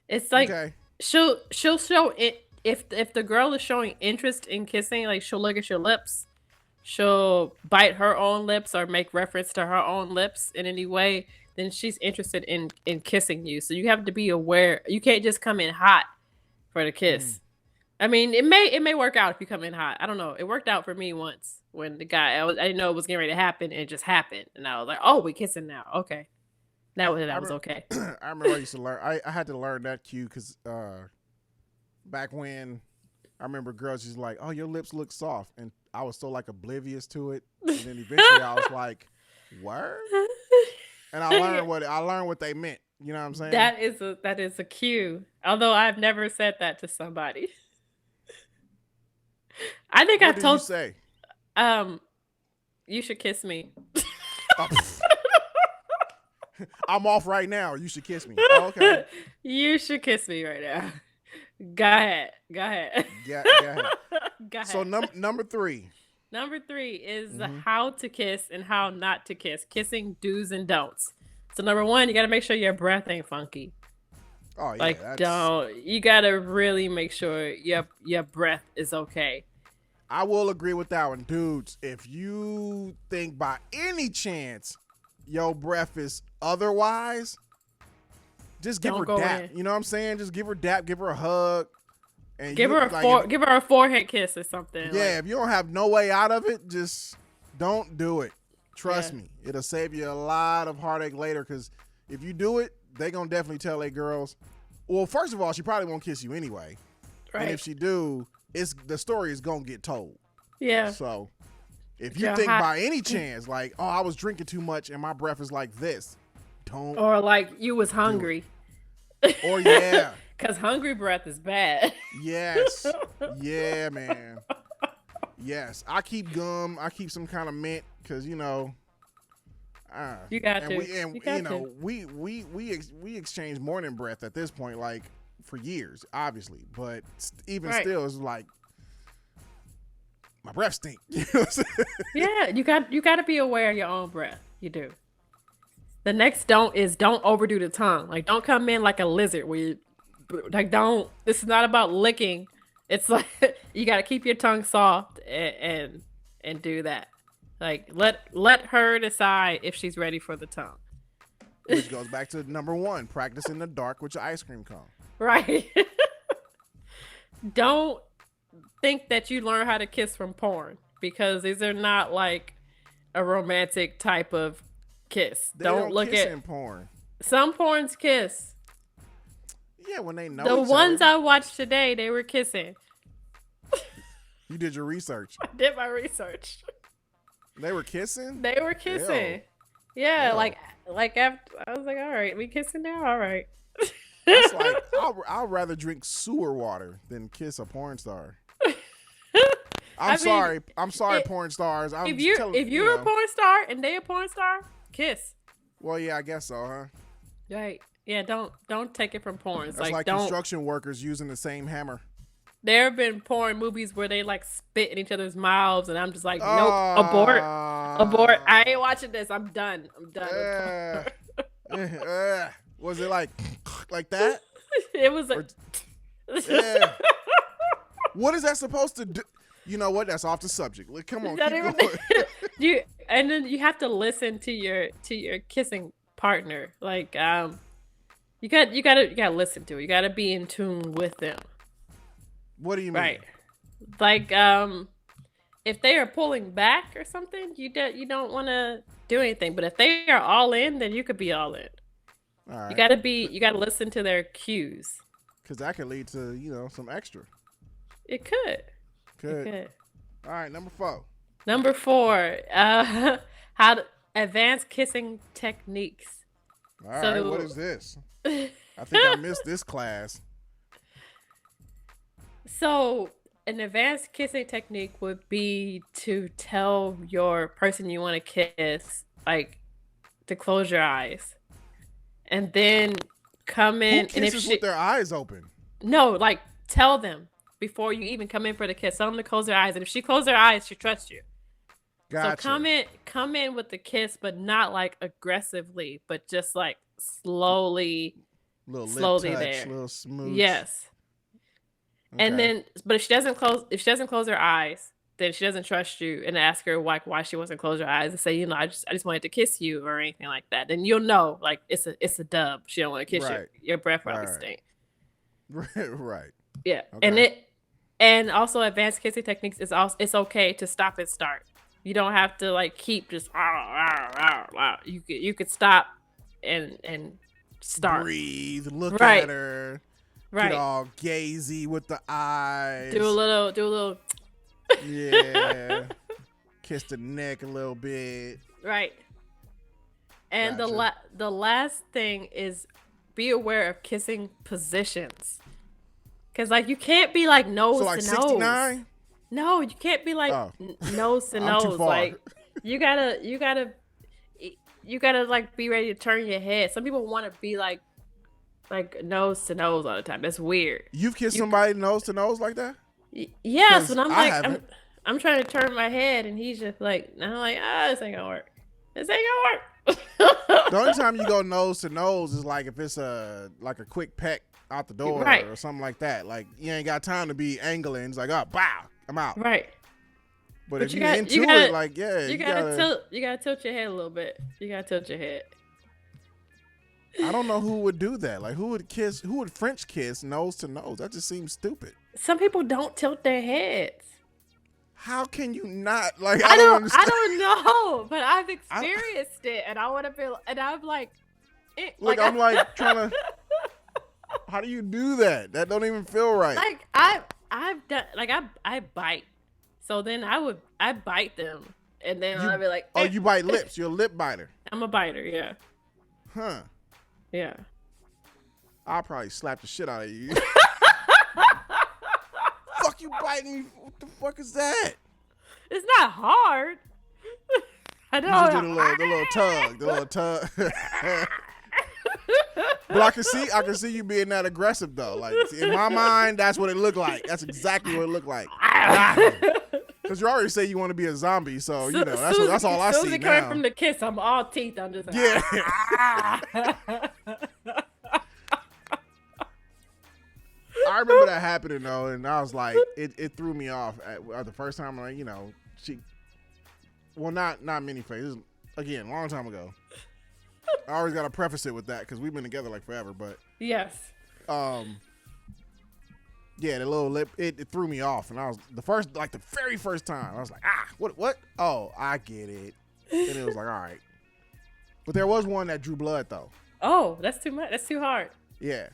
it's like Okay. she'll show it if the girl is showing interest in kissing, like she'll look at your lips, she'll bite her own lips or make reference to her own lips in any way, then she's interested in kissing you. So you have to be aware. You can't just come in hot for the kiss. I mean, it may work out if you come in hot. I don't know. It worked out for me once when I didn't know it was getting ready to happen, and it just happened, and I was like, "Oh, we kissing now." Okay, that was okay. I remember I used to learn. I had to learn that cue because back when I remember girls just like, "Oh, your lips look soft," and I was so like oblivious to it, and then eventually I was like, "Word," and I learned what they meant. You know what I'm saying? That is a cue. Although I've never said that to somebody. I think What I've did you told say? you should kiss me. Oh, I'm off right now. You should kiss me. Oh, okay. You should kiss me right now. Go ahead. Go ahead. Yeah. Go ahead. So number 3. Number 3 is Mhm. how to kiss and how not to kiss. Kissing do's and don'ts. So number 1, you got to make sure your breath ain't funky. Oh yeah. Like you got to really make sure your breath is okay. I will agree with that one, dudes. If you think by any chance your breath is otherwise, just give Don't her go dap. in. You know what I'm saying? Just give her dap, give her a hug, and Give her give her a forehead kiss or something. Yeah, if you don't have no way out of it, just don't do it. Trust me, it'll save you a lot of heartache later. Because if you do it, they gonna definitely tell their girls. Well, first of all, she probably won't kiss you anyway. Right. And if she do, the story is gonna get told. Yeah. So if you think by any chance, like, oh, I was drinking too much and my breath is like this, don't. Or like you was hungry. Or yeah. Because hungry breath is bad. Yes. Yeah, man. Yes. I keep gum. I keep some kind of mint because, you know. You got to. We exchange morning breath at this point, like for years, obviously. But even Right. still, it's like my breath stink. You know what I'm saying? Yeah, you got to be aware of your own breath. You do. The next don't overdo the tongue. Like don't come in like a lizard where you like don't. This is not about licking. It's like you got to keep your tongue soft and do that. Like let her decide if she's ready for the tongue. Which goes back to number 1, practice in the dark with your ice cream cone. Right. Don't think that you learn how to kiss from porn because these are not like a romantic type of kiss. They don't look kiss at in porn. some porns kiss. Yeah, when they know The each ones other. I watched today, they were kissing. You did your research. I did my research. They were kissing? They were kissing. Ew. Yeah, Ew. like after I was like, all right, we kissing now, all right. It's like I'll rather drink sewer water than kiss a porn star. I'm sorry, porn stars. If you're a porn star and they a porn star, kiss. Well, yeah, I guess so, huh? Right. Yeah, don't take it from porns. That's like don't. construction workers using the same hammer. There have been porn movies where they like spit in each other's mouths, and I'm just like, nope, abort. I ain't watching this. I'm done. Was it like that? It was like. Yeah. What is that supposed to do? You know what? That's off the subject. Come on, keep going. And then you have to listen to your kissing partner. Like you gotta listen to it. You gotta be in tune with them. What do you mean? Right. Like if they are pulling back or something, you don't want to do anything. But if they are all in, then you could be all in. All right. You gotta listen to their cues. Because that could lead to some extra. It could. Good. It could. All right, number 4. Number 4, how to advanced kissing techniques. All right, what is this? I think I missed this class. So, an advanced kissing technique would be to tell your person you want to kiss, like, to close your eyes, and then come in. Who kisses with their eyes open? No, like tell them before you even come in for the kiss. Tell them to close their eyes, and if she closes her eyes, she trusts you. Gotcha. So come in with the kiss, but not like aggressively, but just like slowly Little lip touch, there. Little smooth. Yes. Okay. And then, but if she doesn't close her eyes, then she doesn't trust you, and ask her why she wasn't close her eyes and say, I just wanted to kiss you or anything like that. Then you'll know, like it's a dub. She don't want to kiss you. Your breath probably stink. Right. Yeah, Okay. and And also, advanced kissing techniques is also it's okay to stop and start. You don't have to like keep just. You could stop and start. Breathe. Look Right. at her. Right. Get all gazy with the eyes. Do a little. Yeah. Kiss the neck a little bit. Right. And Gotcha. the last thing is be aware of kissing positions. Cause like you can't be like nose So like to 69? nose. No, you can't be like nose to I'm nose. too far. Like you gotta like be ready to turn your head. Some people want to be like nose to nose all the time. That's weird. You've kissed somebody nose to nose like that? Yes, 'Cause and I'm I like haven't. I'm trying to turn my head, and he's just like, and I'm like, this ain't gonna work. This ain't gonna work. The only time you go nose to nose is like if it's a quick peck out the door Right. or something like that. Like you ain't got time to be angling. It's like, oh, bow, I'm out. Right. But But if you you're got- into you gotta- it, like yeah, You gotta tilt your head a little bit. You gotta tilt your head. I don't know who would do that. Like who would French kiss nose to nose? That just seems stupid. Some people don't tilt their heads. How can you not? Like I don't don't understand. know, but I've experienced it, and I want to feel, and I'm like, Look, I'm like trying to. How do you do that? That don't even feel right. like I've done like I bite, so then I bite them, and then I'll be like, Oh, you bite lips. You're a lip biter. I'm a biter, yeah, Huh. yeah. I'll probably slap the shit out of you. Fuck you biting me. What the fuck is that? It's not hard. I You know. just do the little tug. But I can see you being that aggressive though. Like in my mind, that's what it looked like. That's exactly what it looked like. Because you already say you want to be a zombie, so you know that's all I see Susie now. coming from the kiss, I'm all teeth. I'm just like, Yeah. I remember that happening though, and I was like, it threw me off at the first time. Like, you know, not many phases. Again, long time ago. I always gotta preface it with that because we've been together like forever. But yes. yeah, the little lip, it threw me off, and I was the very first time I was like, what? Oh, I get it, and it was like, all right. But there was one that drew blood though. Oh, that's too much. That's too hard. Yeah,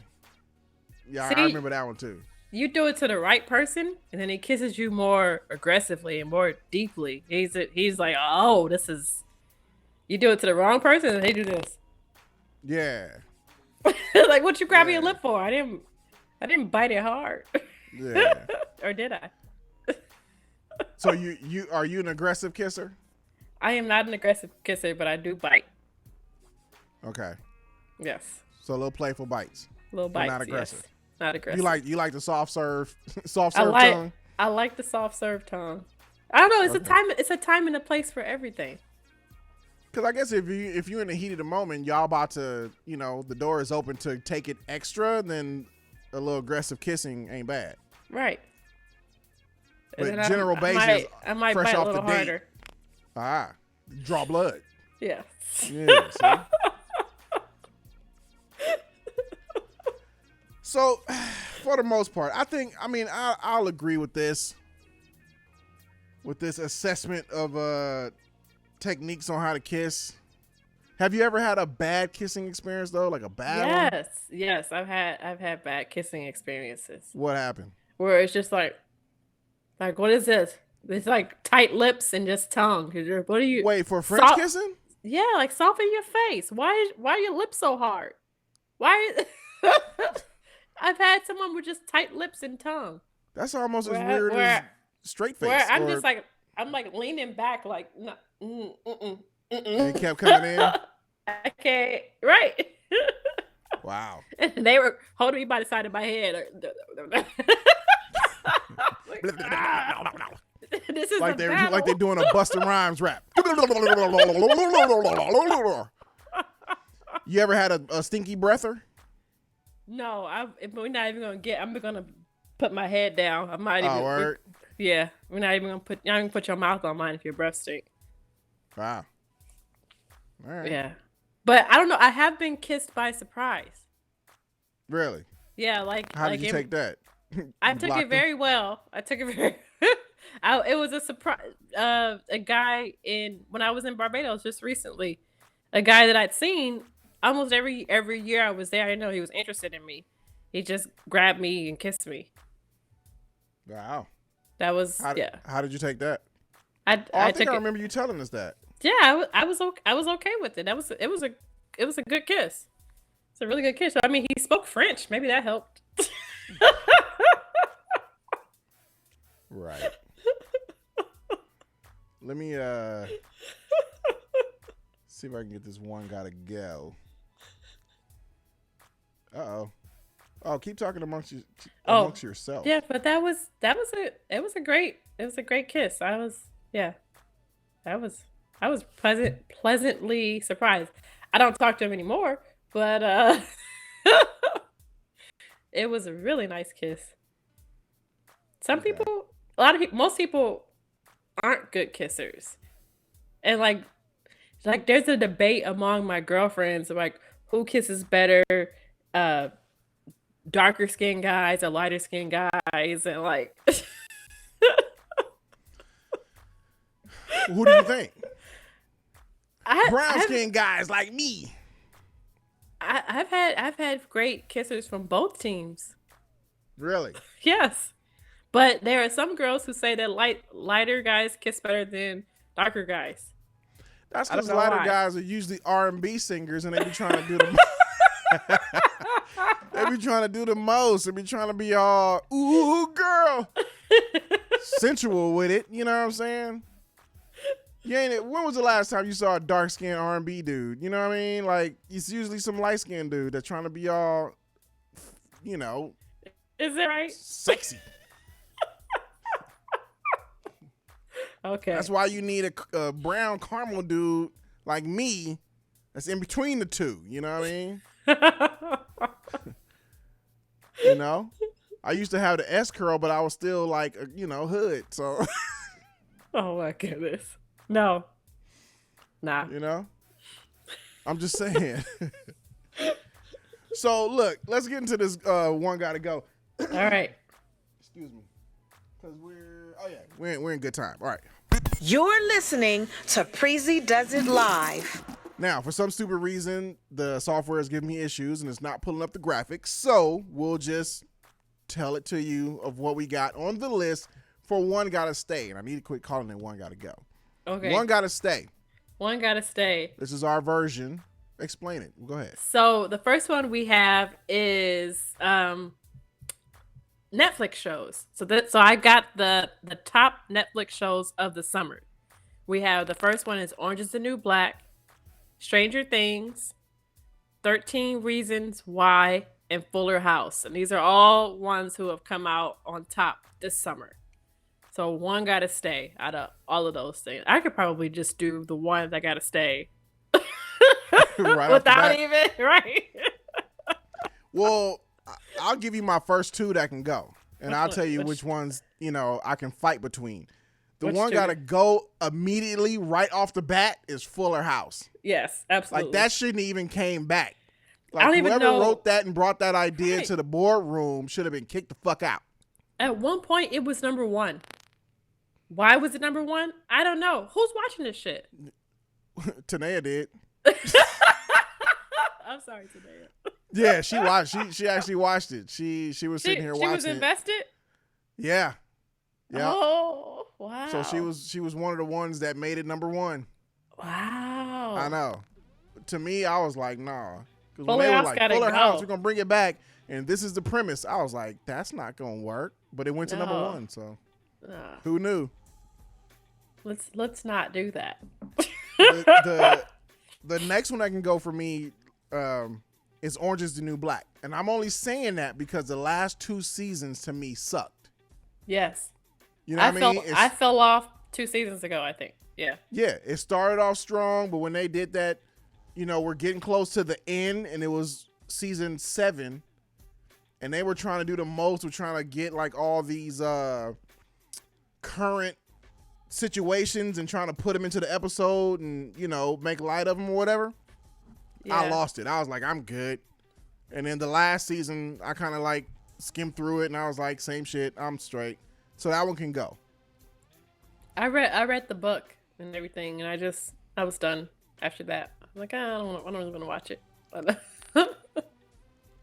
I See? remember that one too. You do it to the right person, and then he kisses you more aggressively and more deeply. He's like, oh, this is. You do it to the wrong person, and they do this. Yeah, Like, what you grabbing your Yeah. lip for? I didn't bite it hard. yeah. Or did I? So you are you an aggressive kisser? I am not an aggressive kisser, but I do bite. Okay, Yes. so little playful bites. Little But bites. not aggressive. Yes. Not aggressive. You like the soft serve I tongue? like the soft serve tongue. I don't know. It's Okay. a time and a place for everything. Because I guess if you're in the heat of the moment, y'all about to, you know, the door is open to take it extra, then a little aggressive kissing ain't bad. Right. And But then general basis, I might fresh bite a off little the date. harder. Draw blood. Yeah. Yeah. See? So, for the most part, I'll agree with this assessment of techniques on how to kiss. Have you ever had a bad kissing experience though, like a bad one? Yes. I've had bad kissing experiences What happened? where it's just like what is this? It's like tight lips and just tongue. What are you? Wait, for French So- kissing? Yeah, like soften your face. Why are your lips so hard? Why? I've had someone with just tight lips and tongue. That's almost as Where- weird where- as straight face. Where I'm or- just like leaning back like no, It kept coming in. I can't. Right. Wow. And they were holding me by the side of my head. This is like a they're battle. like they're doing a Busta Rhymes rap. You ever had a stinky breather? No, we're not even gonna get. I'm gonna put my head down. I might even. Word. Yeah, we're not even gonna put your mouth on mine if your breath stink. Wow. All right. Yeah, but I don't know. I have been kissed by surprise. Really? Yeah, like How like did you take that? I You took blocked it very well. I took it very. It was a surprise. A guy when I was in Barbados just recently, a guy that I'd seen almost every year I was there. I didn't know he was interested in me. He just grabbed me and kissed me. Wow. That was How did you take that? I think took I it. remember you telling us that. Yeah, I was okay. I was okay with it. It was a good kiss. It's a really good kiss. I mean, he spoke French. Maybe that helped. Right. Let me see if I can get this one gotta go. Uh-oh. Oh, keep talking amongst yourself. Yeah, but it was a great kiss. I was pleasantly surprised. I don't talk to him anymore, but it was a really nice kiss. Most people aren't good kissers. And like there's a debate among my girlfriends like who kisses better, darker skinned guys or lighter skinned guys, and like who do you think? Brown skinned guys like me. I've had great kissers from both teams. Really? Yes. But there are some girls who say that lighter guys kiss better than darker guys. That's because lighter guys are usually R&B singers, and they be trying to do the they be trying to do the most. They be trying to be all ooh girl, sensual with it. You know what I'm saying? When was the last time you saw a dark skinned R&B dude? You know what I mean? Like it's usually some light skinned dude that's trying to be all, you know. Is that right? Sexy. Okay. That's why you need a brown caramel dude like me that's in between the two. You know what I mean? You know? I used to have the S curl, but I was still like, hood. So. Oh my goodness. No. Nah. You know? I'm just saying. So look, let's get into this one gotta go. All right. Excuse me. Because we're in good time. All right. You're listening to Preezee Does It Live. Now, for some stupid reason, the software is giving me issues and it's not pulling up the graphics. So we'll just tell it to you of what we got on the list for One Gotta Stay. And I need to quit calling it One Gotta Go. Okay. One Gotta Stay. One Gotta Stay. This is our version. Explain it. Go ahead. So the first one we have is Netflix shows. So I got the top Netflix shows of the summer. We have the first one is Orange is the New Black, Stranger Things, 13 Reasons Why, and Fuller House. And these are all ones who have come out on top this summer. So one gotta stay out of all of those things. I could probably just do the one that gotta stay. Right without even, right? Well, I'll give you my first two that can go. And I'll tell you which ones, I can fight between. The one gotta go immediately right off the bat is Fuller House. Yes, absolutely. Like that shouldn't even came back. Like I don't even know. Whoever wrote that and brought that idea to the boardroom should have been kicked the fuck out. At one point, it was number one. Why was it number one? I don't know. Who's watching this shit? Tanea did. I'm sorry, Tanea. Yeah, she watched. She actually watched it. She was sitting here watching. She was invested. Yeah. Yeah. Oh wow. So she was one of the ones that made it number one. Wow. I know. To me, I was like, nah. Because when Fuller they were House like, gotta Fuller go. House, we're gonna bring it back, and this is the premise. I was like, that's not gonna work. But it went to number one. So who knew? Let's not do that. The next one that can go for me is Orange is the New Black. And I'm only saying that because the last two seasons to me sucked. Yes. You know what I mean? I fell off 2 seasons ago, I think. Yeah. Yeah, it started off strong, but when they did that, we're getting close to the end, and it was season 7, and they were trying to do the most. We're trying to get like all these current situations and trying to put them into the episode and make light of them or whatever. Yeah. I lost it. I was like, I'm good. And then the last season, I kind of like skimmed through it, and I was like, same shit. I'm straight. So that one can go. I read the book and everything, and I was done after that. I'm like, I don't really want to watch it.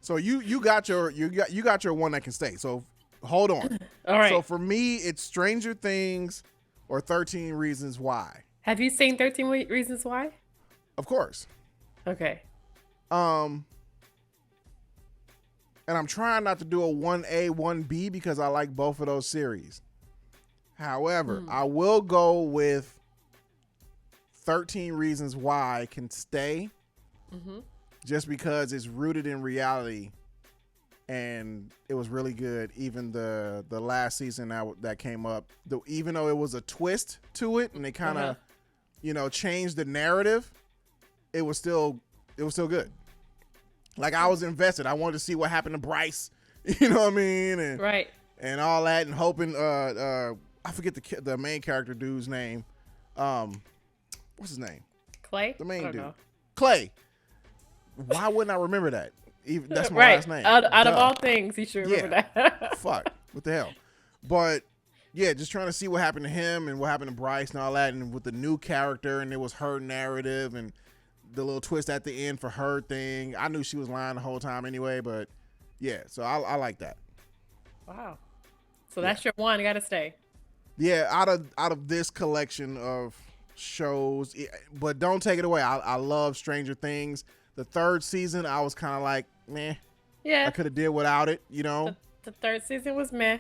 So you got your one that can stay. So hold on. All right. So for me, it's Stranger Things or 13 Reasons Why. Have you seen 13 Reasons Why? Of course. Okay. And I'm trying not to do a 1A, 1B because I like both of those series. However, I will go with 13 Reasons Why can stay just because it's rooted in reality and it was really good. Even the last season that came up, even though it was a twist to it and they kind of, changed the narrative, it was still good. Like I was invested. I wanted to see what happened to Bryce, you know what I mean? And, right. And all that, and hoping, I forget the main character dude's name. What's his name? Clay? The main dude. Know. Clay. Why wouldn't I remember that? That's my right. last name. Out of all things, you should remember that. Fuck. What the hell? But yeah, just trying to see what happened to him and what happened to Bryce and all that, and with the new character, and it was her narrative and the little twist at the end for her thing. I knew she was lying the whole time anyway, but yeah, so I like that. Wow. So that's your one. You got to stay. Yeah, out of this collection of shows, but don't take it away. I love Stranger Things. The third season, I was kind of like, meh. Yeah. I could have did without it, The third season was meh.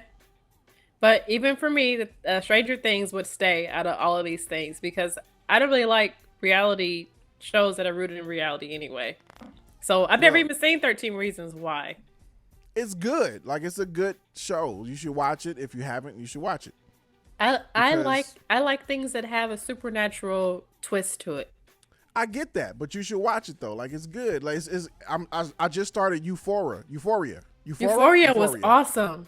But even for me, the Stranger Things would stay out of all of these things because I don't really like reality shows that are rooted in reality anyway. So I've never even seen 13 Reasons Why. It's good. Like, it's a good show. You should watch it. If you haven't, you should watch it. I like things that have a supernatural twist to it. I get that, but you should watch it though. Like, it's good. Like, I just started Euphoria was awesome.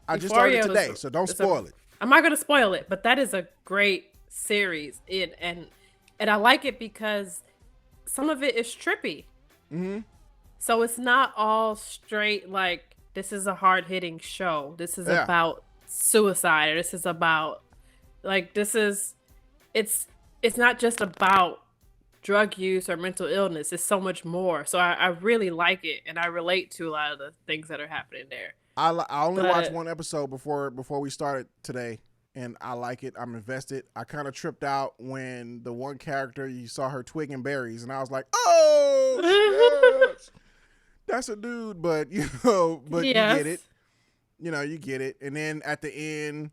I just started today, so don't spoil it. I'm not going to spoil it, but that is a great series. And I like it because some of it is trippy. Mm-hmm. So it's not all straight like this is a hard-hitting show. This is about suicide, or this is about it's not just about drug use or mental illness. It's so much more. So I really like it, and I relate to a lot of the things that are happening there. I only watched one episode before we started today, and I like it. I'm invested. I kind of tripped out when the one character, you saw her twigging berries, and I was like, oh, shit. That's a dude, but you get it. You get it. And then at the end,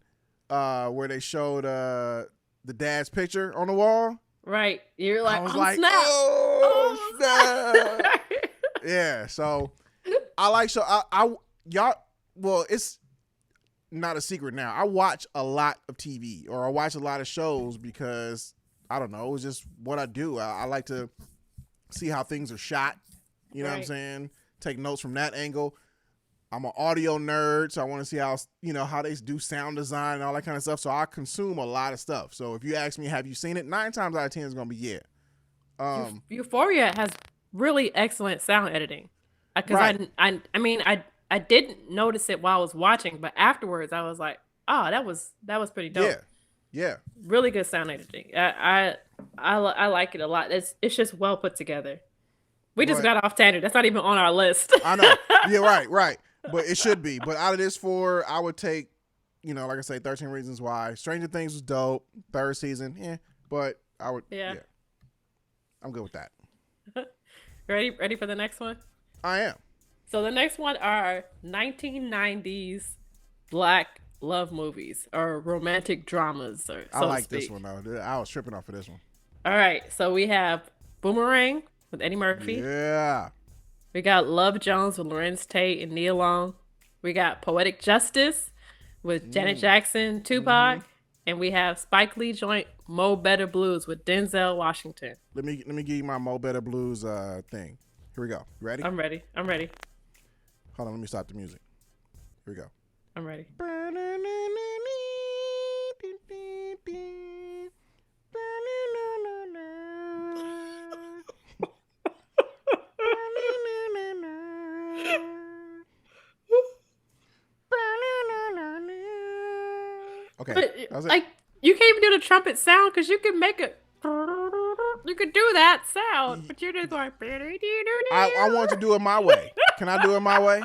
where they showed the dad's picture on the wall. Right. You're like, I was like, snap. Oh, snap. Yeah. So I like well, it's not a secret now. I watch a lot of TV, or I watch a lot of shows because I don't know. It's just what I do. I like to see how things are shot. You know what I'm saying? Take notes from that angle. I'm an audio nerd, so I want to see how they do sound design and all that kind of stuff. So I consume a lot of stuff. So if you ask me, have you seen it? 9 times out of 10 is gonna be yeah. Euphoria has really excellent sound editing. Because right. I didn't notice it while I was watching, but afterwards I was like, oh, that was pretty dope. Yeah. Really good sound editing. I like it a lot. It's just well put together. We just got off tangent. That's not even on our list. I know. Yeah, right. But it should be. But out of this 4, I would take, like I say, 13 Reasons Why. Stranger Things was dope. Third season, but I would, I'm good with that. Ready for the next one? I am. So the next one are 1990s black love movies or romantic dramas. I like this one, though. I was tripping off of this one. All right. So we have Boomerang with Eddie Murphy. Yeah. We got Love Jones with Lorenz Tate and Nia Long. We got Poetic Justice with Janet Jackson, Tupac. And we have Spike Lee joint Mo Better Blues with Denzel Washington. Let me give you my Mo Better Blues thing. Here we go. You ready? I'm ready. Hold on, let me stop the music. Here we go. I'm ready. Okay, But that was it. like, you can't even do the trumpet sound because you can make it. You could do that sound, but you're just going. I want to do it my way. Can I do it my way?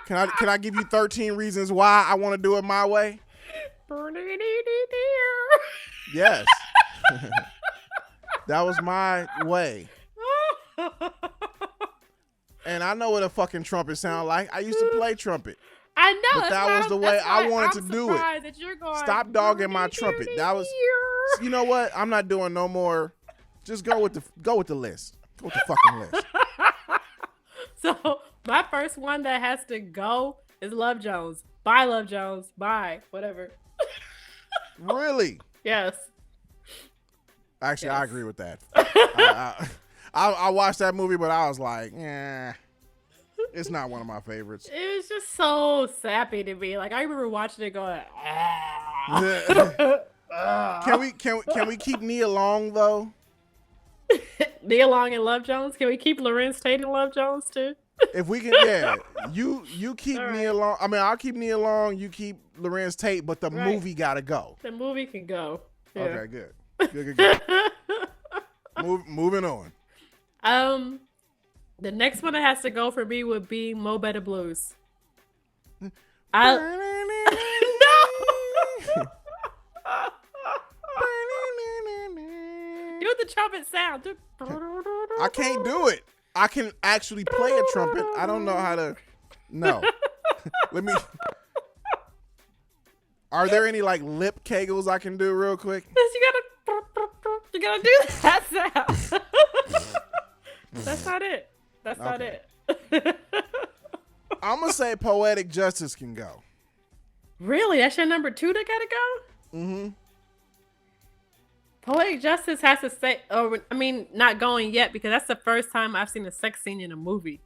Can I give you 13 reasons why I want to do it my way? Yes. That was my way. And I know what a fucking trumpet sound like. I used to play trumpet. I know. But that was the way I wanted to do it. Stop dogging my trumpet. That was. You know what? I'm not doing no more. Just go with the list. Go with the fucking list. So my first one that has to go is Love Jones. Bye, Love Jones. Bye. Whatever. Really? Yes. Actually, I agree with that. I watched that movie, but I was like, it's not one of my favorites. It was just so sappy to me. Like I remember watching it going. Can we keep Nia Long though? Nia Long and Love Jones. Can we keep Lorenz Tate and Love Jones too? If we can, yeah. You keep Nia Long. I mean, I'll keep Nia Long. You keep Lorenz Tate, but the movie gotta go. The movie can go. Yeah. Okay, good. Moving on. The next one that has to go for me would be Mo Better Blues. No. Do the trumpet sound. I can't do it. I can actually play a trumpet. I don't know how to. No. Let me. Are there any like lip kegels I can do real quick? You gotta do that sound. That's not it. That's not it. I'm gonna say Poetic Justice can go. Really? That's your number 2 that gotta go? Mm-hmm. Poetic Justice has to say, not going yet because that's the first time I've seen a sex scene in a movie.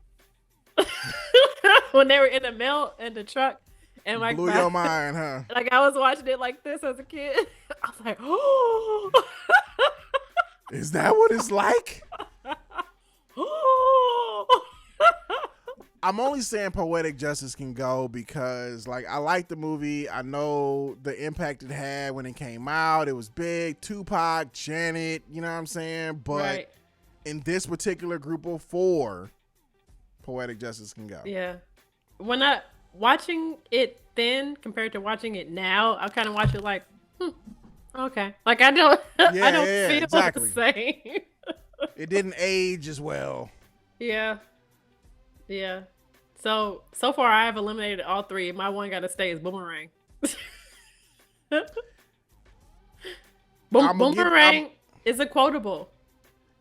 When they were in the truck, and like blew your mind, huh? Like I was watching it like this as a kid. I was like, oh. Is that what it's like? I'm only saying Poetic Justice can go because, like, I like the movie. I know the impact it had when it came out. It was big. Tupac, Janet, you know what I'm saying? But in this particular group of 4, Poetic Justice can go. Yeah. When watching it then compared to watching it now, I kind of watch it like, okay. Like, I don't feel exactly. the same. It didn't age as well. Yeah. So far I have eliminated all 3. My one got to stay is Boomerang. Boomerang is a quotable.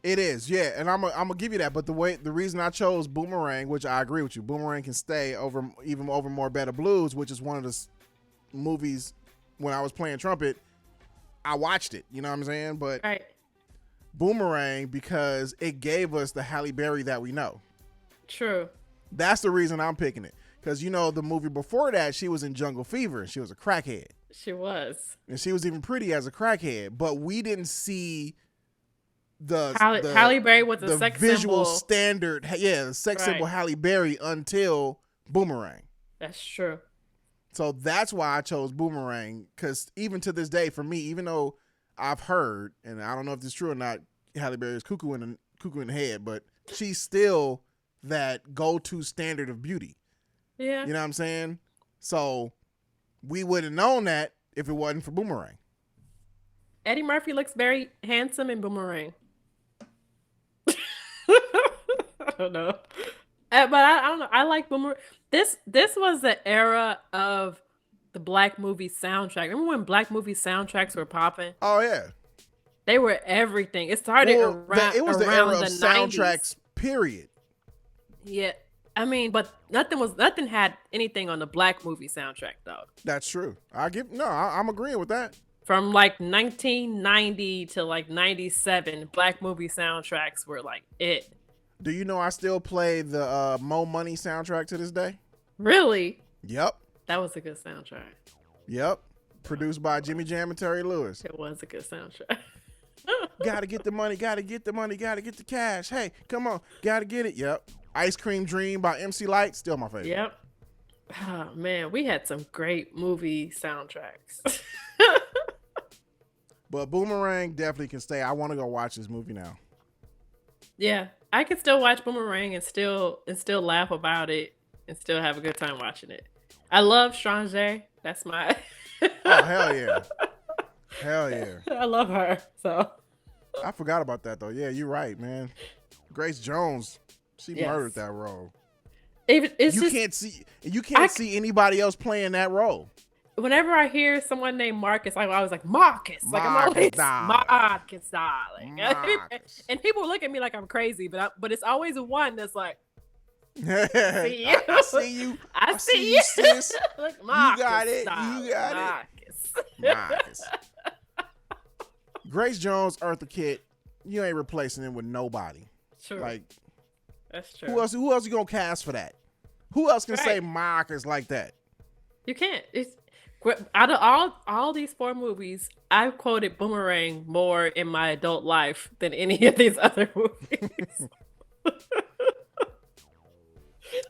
It is, yeah, and I'm gonna give you that. But the reason I chose Boomerang, which I agree with you, Boomerang can stay over More Better Blues, which is one of the movies when I was playing trumpet. I watched it, you know what I'm saying? But Boomerang, because it gave us the Halle Berry that we know. True. That's the reason I'm picking it. Because, you know, the movie before that, she was in Jungle Fever and she was a crackhead. She was. And she was even pretty as a crackhead. But we didn't see the Halle Berry was a sex visual symbol. standard. Yeah, the sex symbol Halle Berry until Boomerang. That's true. So that's why I chose Boomerang. Because even to this day, for me, even though I've heard, and I don't know if this is true or not, Halle Berry is cuckoo in the head, but she's still that go-to standard of beauty. Yeah. You know what I'm saying? So we would have known that if it wasn't for Boomerang. Eddie Murphy looks very handsome in Boomerang. I don't know. But I don't know. I like Boomerang. This was the era of the black movie soundtrack. Remember when black movie soundtracks were popping? Oh, yeah. They were everything. It started around it was the era of soundtracks, period. Yeah. I mean, but nothing had anything on the black movie soundtrack though. That's true. I'm agreeing with that. From like 1990 to like 97, black movie soundtracks were like it. Do you know I still play the Mo Money soundtrack to this day? Really? Yep. That was a good soundtrack. Yep. Produced by Jimmy Jam and Terry Lewis. It was a good soundtrack. Gotta get the money, gotta get the money, gotta get the cash. Hey, come on, gotta get it. Yep. Ice Cream Dream by MC Light, still my favorite. Yep. Oh man, we had some great movie soundtracks. But Boomerang definitely can stay. I want to go watch this movie now. Yeah, I can still watch Boomerang and still laugh about it and still have a good time watching it. I love Stranger. That's my. Oh hell yeah, hell yeah! I love her. So I forgot about that though. Yeah, you're right, man. Grace Jones, she Yes. murdered that role. it's You just can't see anybody else playing that role. whenever I hear someone named Marcus, I was like Marcus. Like I'm Marcus, always darling. Marcus, darling. Marcus. And people look at me like I'm crazy, but it's always one that's like. I see you. I see you, sis. Like, Marcus, got it. darling, You got Marcus. Marcus. Grace Jones, Eartha Kitt, you ain't replacing him with nobody. True. Like, That's true. who else you gonna cast for that? Who else can say Right. Marcus like that? You can't. It's out of all these 4 movies, I've quoted Boomerang more in my adult life than any of these other movies.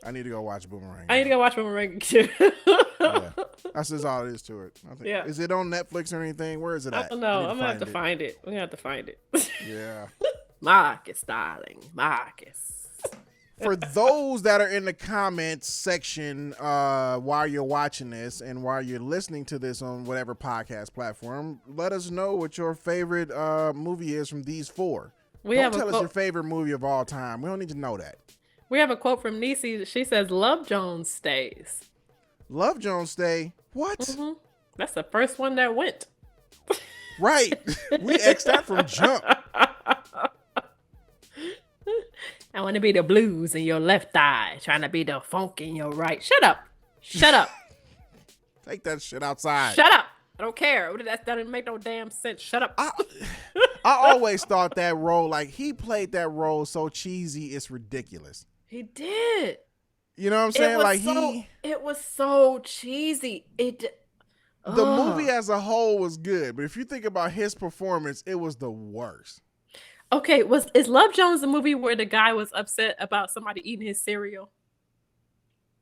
I need to go watch Boomerang. I need to go watch Boomerang too. Yeah. That's just all it is to it. I think. Yeah. Is it on Netflix or anything? Where is it I at? don't know. need I'm gonna have to find it. We're gonna have to find it. Yeah. Marcus, darling, Marcus. For those that are in the comments section while you're watching this and while you're listening to this on whatever podcast platform, let us know what your favorite movie is from these 4. Don't tell us your favorite movie of all time. We don't need to know that. We have a quote from Niecy. She says, "Love Jones stays." Love Jones stay. What? Mm-hmm. That's the first one that went. Right. We X'd that from jump. I want to be the blues in your left eye, trying to be the funk in your right. Shut up. Shut up. Take that shit outside. Shut up. I don't care. That doesn't make no damn sense. Shut up. I always thought that role, like he played that role so cheesy, it's ridiculous. He did. You know what I'm saying? Like it was so cheesy. the movie as a whole was good, but if you think about his performance, it was the worst. Okay, is Love Jones the movie where the guy was upset about somebody eating his cereal?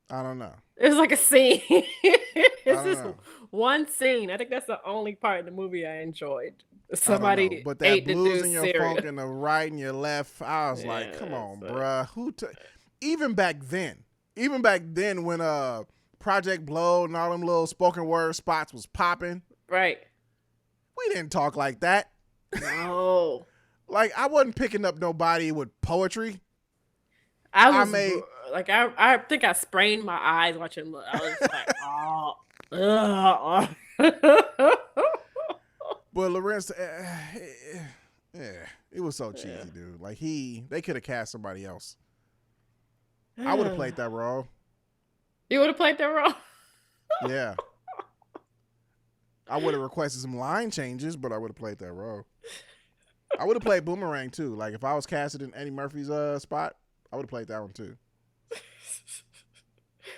I don't know. It was like a scene. It's just know. one scene. I think that's the only part of the movie I enjoyed. I don't Somebody know. But that ate the blues dude's in your cereal. funk and the right and your left, I was like, come on, bruh. Even back then when Project Blow and all them little spoken word spots was popping, Right. we didn't talk like that. No. Like I wasn't picking up nobody with poetry. I think I sprained my eyes watching. I was like, oh. But Lorenz, it was so cheesy, dude. Like they could have cast somebody else. I would have played that role. You would have played that role? Yeah. I would have requested some line changes, but I would have played that role. I would have played Boomerang too. Like if I was casted in Eddie Murphy's spot, I would have played that one too.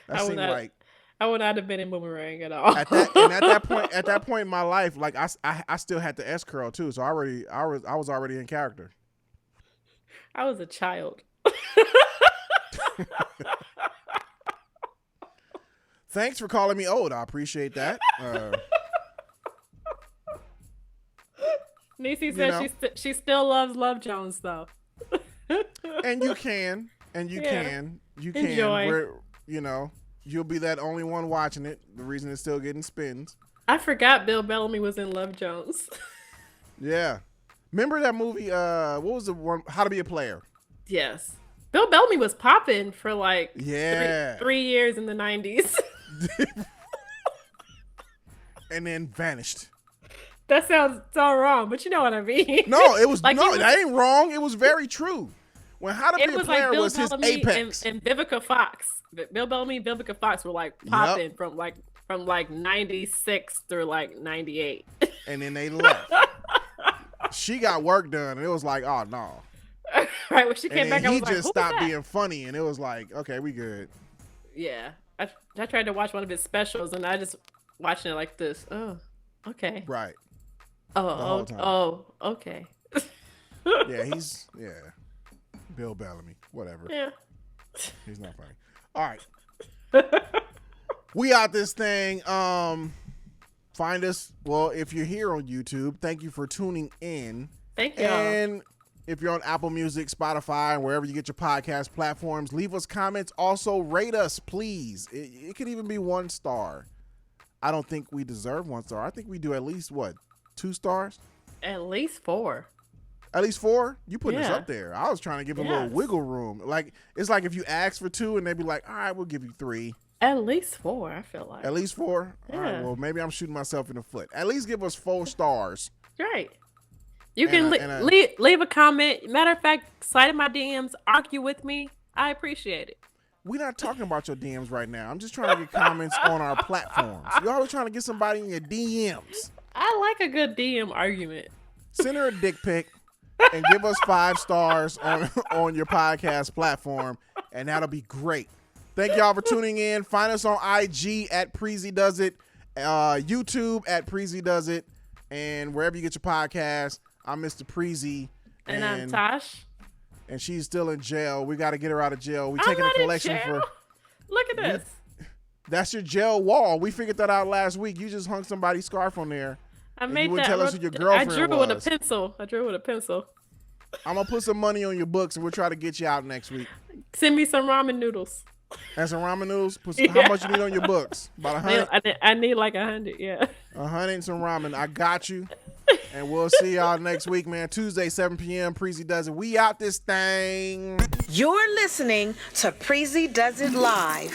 That seemed like I would not have been in Boomerang at all. at that point in my life, like I still had the S curl too, so I was already in character. I was a child. Thanks for calling me old. I appreciate that. Niecy says she still loves Love Jones though. And you can Enjoy. You'll be that only one watching it. The reason it's still getting spins. I forgot Bill Bellamy was in Love Jones. Yeah. Remember that movie, what was the one, How to Be a Player? Yes. Bill Bellamy was popping for like Yeah. three years in the 90s. And then vanished. That sounds so wrong, but you know what I mean. No, it was Like, that ain't wrong. It was very true. When How to Be It a was Player like Bill was his Bellamy apex. and Vivica Fox. Bill Bellamy and Vivica Fox were like popping from 96 through like 98. And then they left. She got work done, and it was like, oh no. Right when she came And back, then I he was like, just who was stopped that? being funny, and it was like, okay, we good. Yeah, I tried to watch one of his specials, and I just watching it like this. Oh, okay. Right. Oh, time. Okay. Yeah, Bill Bellamy, whatever. Yeah. He's not funny. All right. We out this thing. Find us. Well, if you're here on YouTube, thank you for tuning in. Thank you. And if you're on Apple Music, Spotify, and wherever you get your podcast platforms, leave us comments. Also, rate us, please. It could even be 1 star. I don't think we deserve 1 star. I think we do at least, 2 stars? At least 4. At least 4? You putting us Yeah. up there. I was trying to give a little wiggle room. Like, it's like if you ask for 2 and they'd be like, all right, we'll give you 3. At least 4, I feel like. At least 4? Yeah. All right, well, maybe I'm shooting myself in the foot. At least give us 4 stars. Right. You can And leave a comment. Matter of fact, slide in my DMs, argue with me. I appreciate it. We're not talking about your DMs right now. I'm just trying to get comments on our platforms. You're always trying to get somebody in your DMs. I like a good DM argument. Send her a dick pic and give us 5 stars on your podcast platform, and that'll be great. Thank y'all for tuning in. Find us on IG at Preezee Does It, YouTube at Preezee Does It, and wherever you get your podcast. I'm Mr. Preezee. And I'm TaSh. And she's still in jail. We got to get her out of jail. We I'm taking a not in collection jail. for. Look at this. That's your jail wall. We figured that out last week. You just hung somebody's scarf on there. I and made you wouldn't that. tell us who your girlfriend I drew was. with a pencil. I'm gonna put some money on your books, and we'll try to get you out next week. Send me some ramen noodles. And some ramen noodles. How much you need on your books? About 100. I need like 100. Yeah. 100 and some ramen. I got you. And we'll see y'all next week, man. Tuesday, 7 p.m. Preezee Does It. We out this thing. You're listening to Preezee Does It Live.